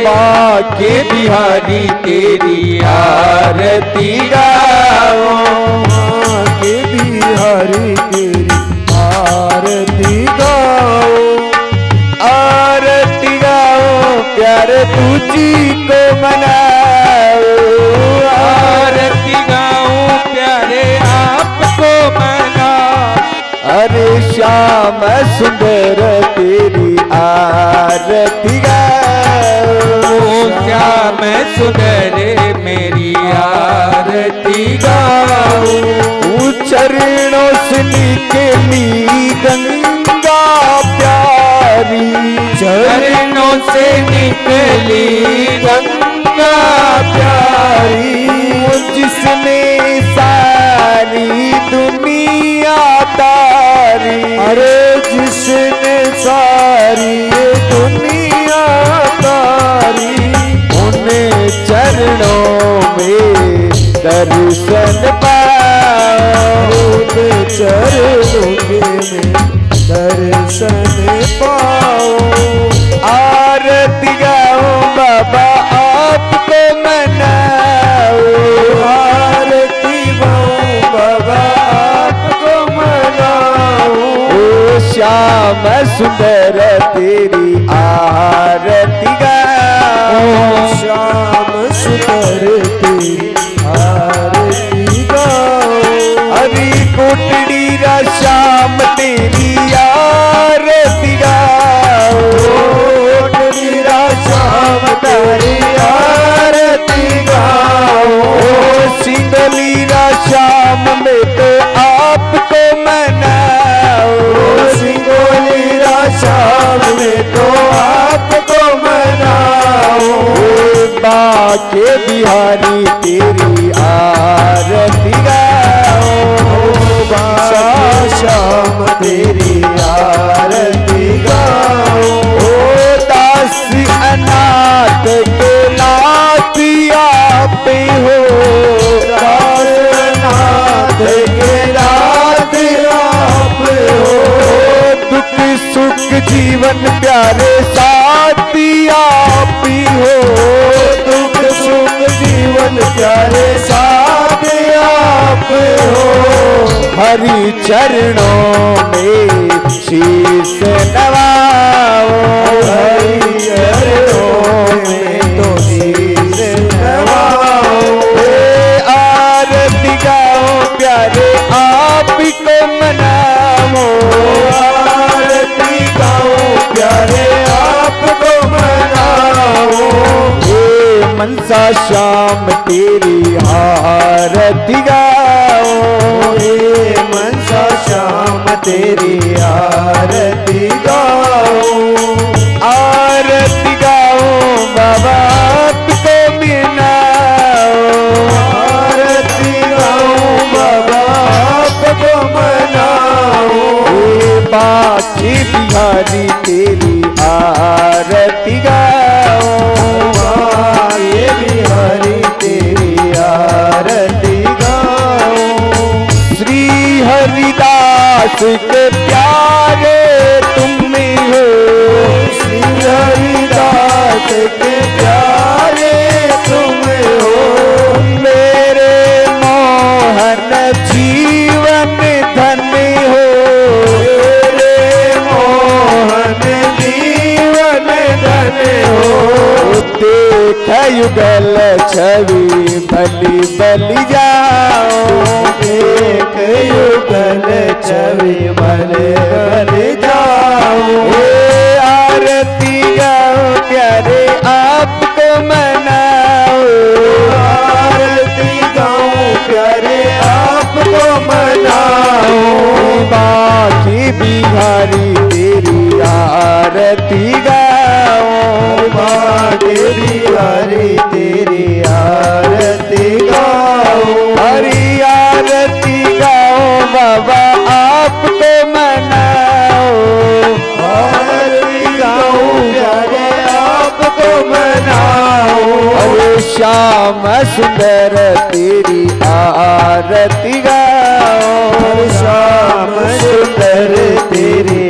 बाके बिहारी तेरी आरती गाओ, के बिहारी तेरी आरती गाओ, आरती गाओ प्यारे तुझी को मनाओ। आरती गाओ प्यारे आपको मना। अरे श्याम सुंदर तेरी आरती गाओ, श्याम सुंदर मेरी आरती गाओ। चरणों से निकली गंगा प्यारी, चरणों से निकली गंगा प्यारी। जिसने सारी दुनिया तारी, अरे जिसने सारी ये दुनिया तारी। उन्हें चरणों में दर्शन पाओ, चरणों में दर्शन पाओ। आरती गाओ बाबा आपको मनाओ, आरती गाओ बाबा आपको मनाओ। ओ श्याम सुंदर तेरी आरती गाओ, श्याम सुंदर तेरी आरती गाओ। हरी कोटड़ी रा श्याम तेरी आरती गाओ, कोटड़ी रा श्याम तेरी आरती गाओ। सिंगली रा श्याम में तो आपको मनाओ, सिंगोली रा श्याम में तो आपको मनाओ। बाके बिहारी तेरी आरती गाओ, श्याम तेरी आरती गाओ। ओ दास अनाथ के नाथ आप हो, दास नाथ के नाथ आप हो। दुख सुख जीवन प्यारे साथी आप ही हो, दुख सुख जीवन प्यारे साथ आप हो। हरि चरणों में शीश नवाओ, हरि चरणों में तो शीश नवाओ। आरती गाओ प्यारे आप को मनाओ, मनसा श्याम तेरी आरती गाओ, हे मनसा श्याम तेरी आरती गाओ, आरती गाओ बाबा आपको मनाओ, आरती गाओ बाबा आपको मनाओ, हे बाकी बिहारी तेरी आरती गाओ, ये बिहारी तेरी आरती गाओ, श्री हरिदास के प्यारे तुम हो, श्री हरिदास के प्यारे तुम हो, मेरे मोहन जीवन धन्य हो, मेरे मोहन जीवन धन्य हो, देख युगल छवि बलि बलि जाओ, देख युगल छवि बलि बलि जाओ, आरती गाओ प्यारे आपको मनाओ, आरती गाओ प्यारे आपको मनाओ, बाकी बिहारी तेरी आरती गाओ, बाकी बिहारी तेरी आरती गाओ, हरी आरती गाओ बाबा आपको मनाओ, आरती गाओ प्यारे आपको मनाओ, अरे श्याम सुंदर तेरी आरती गाओ, श्याम सुंदर तेरी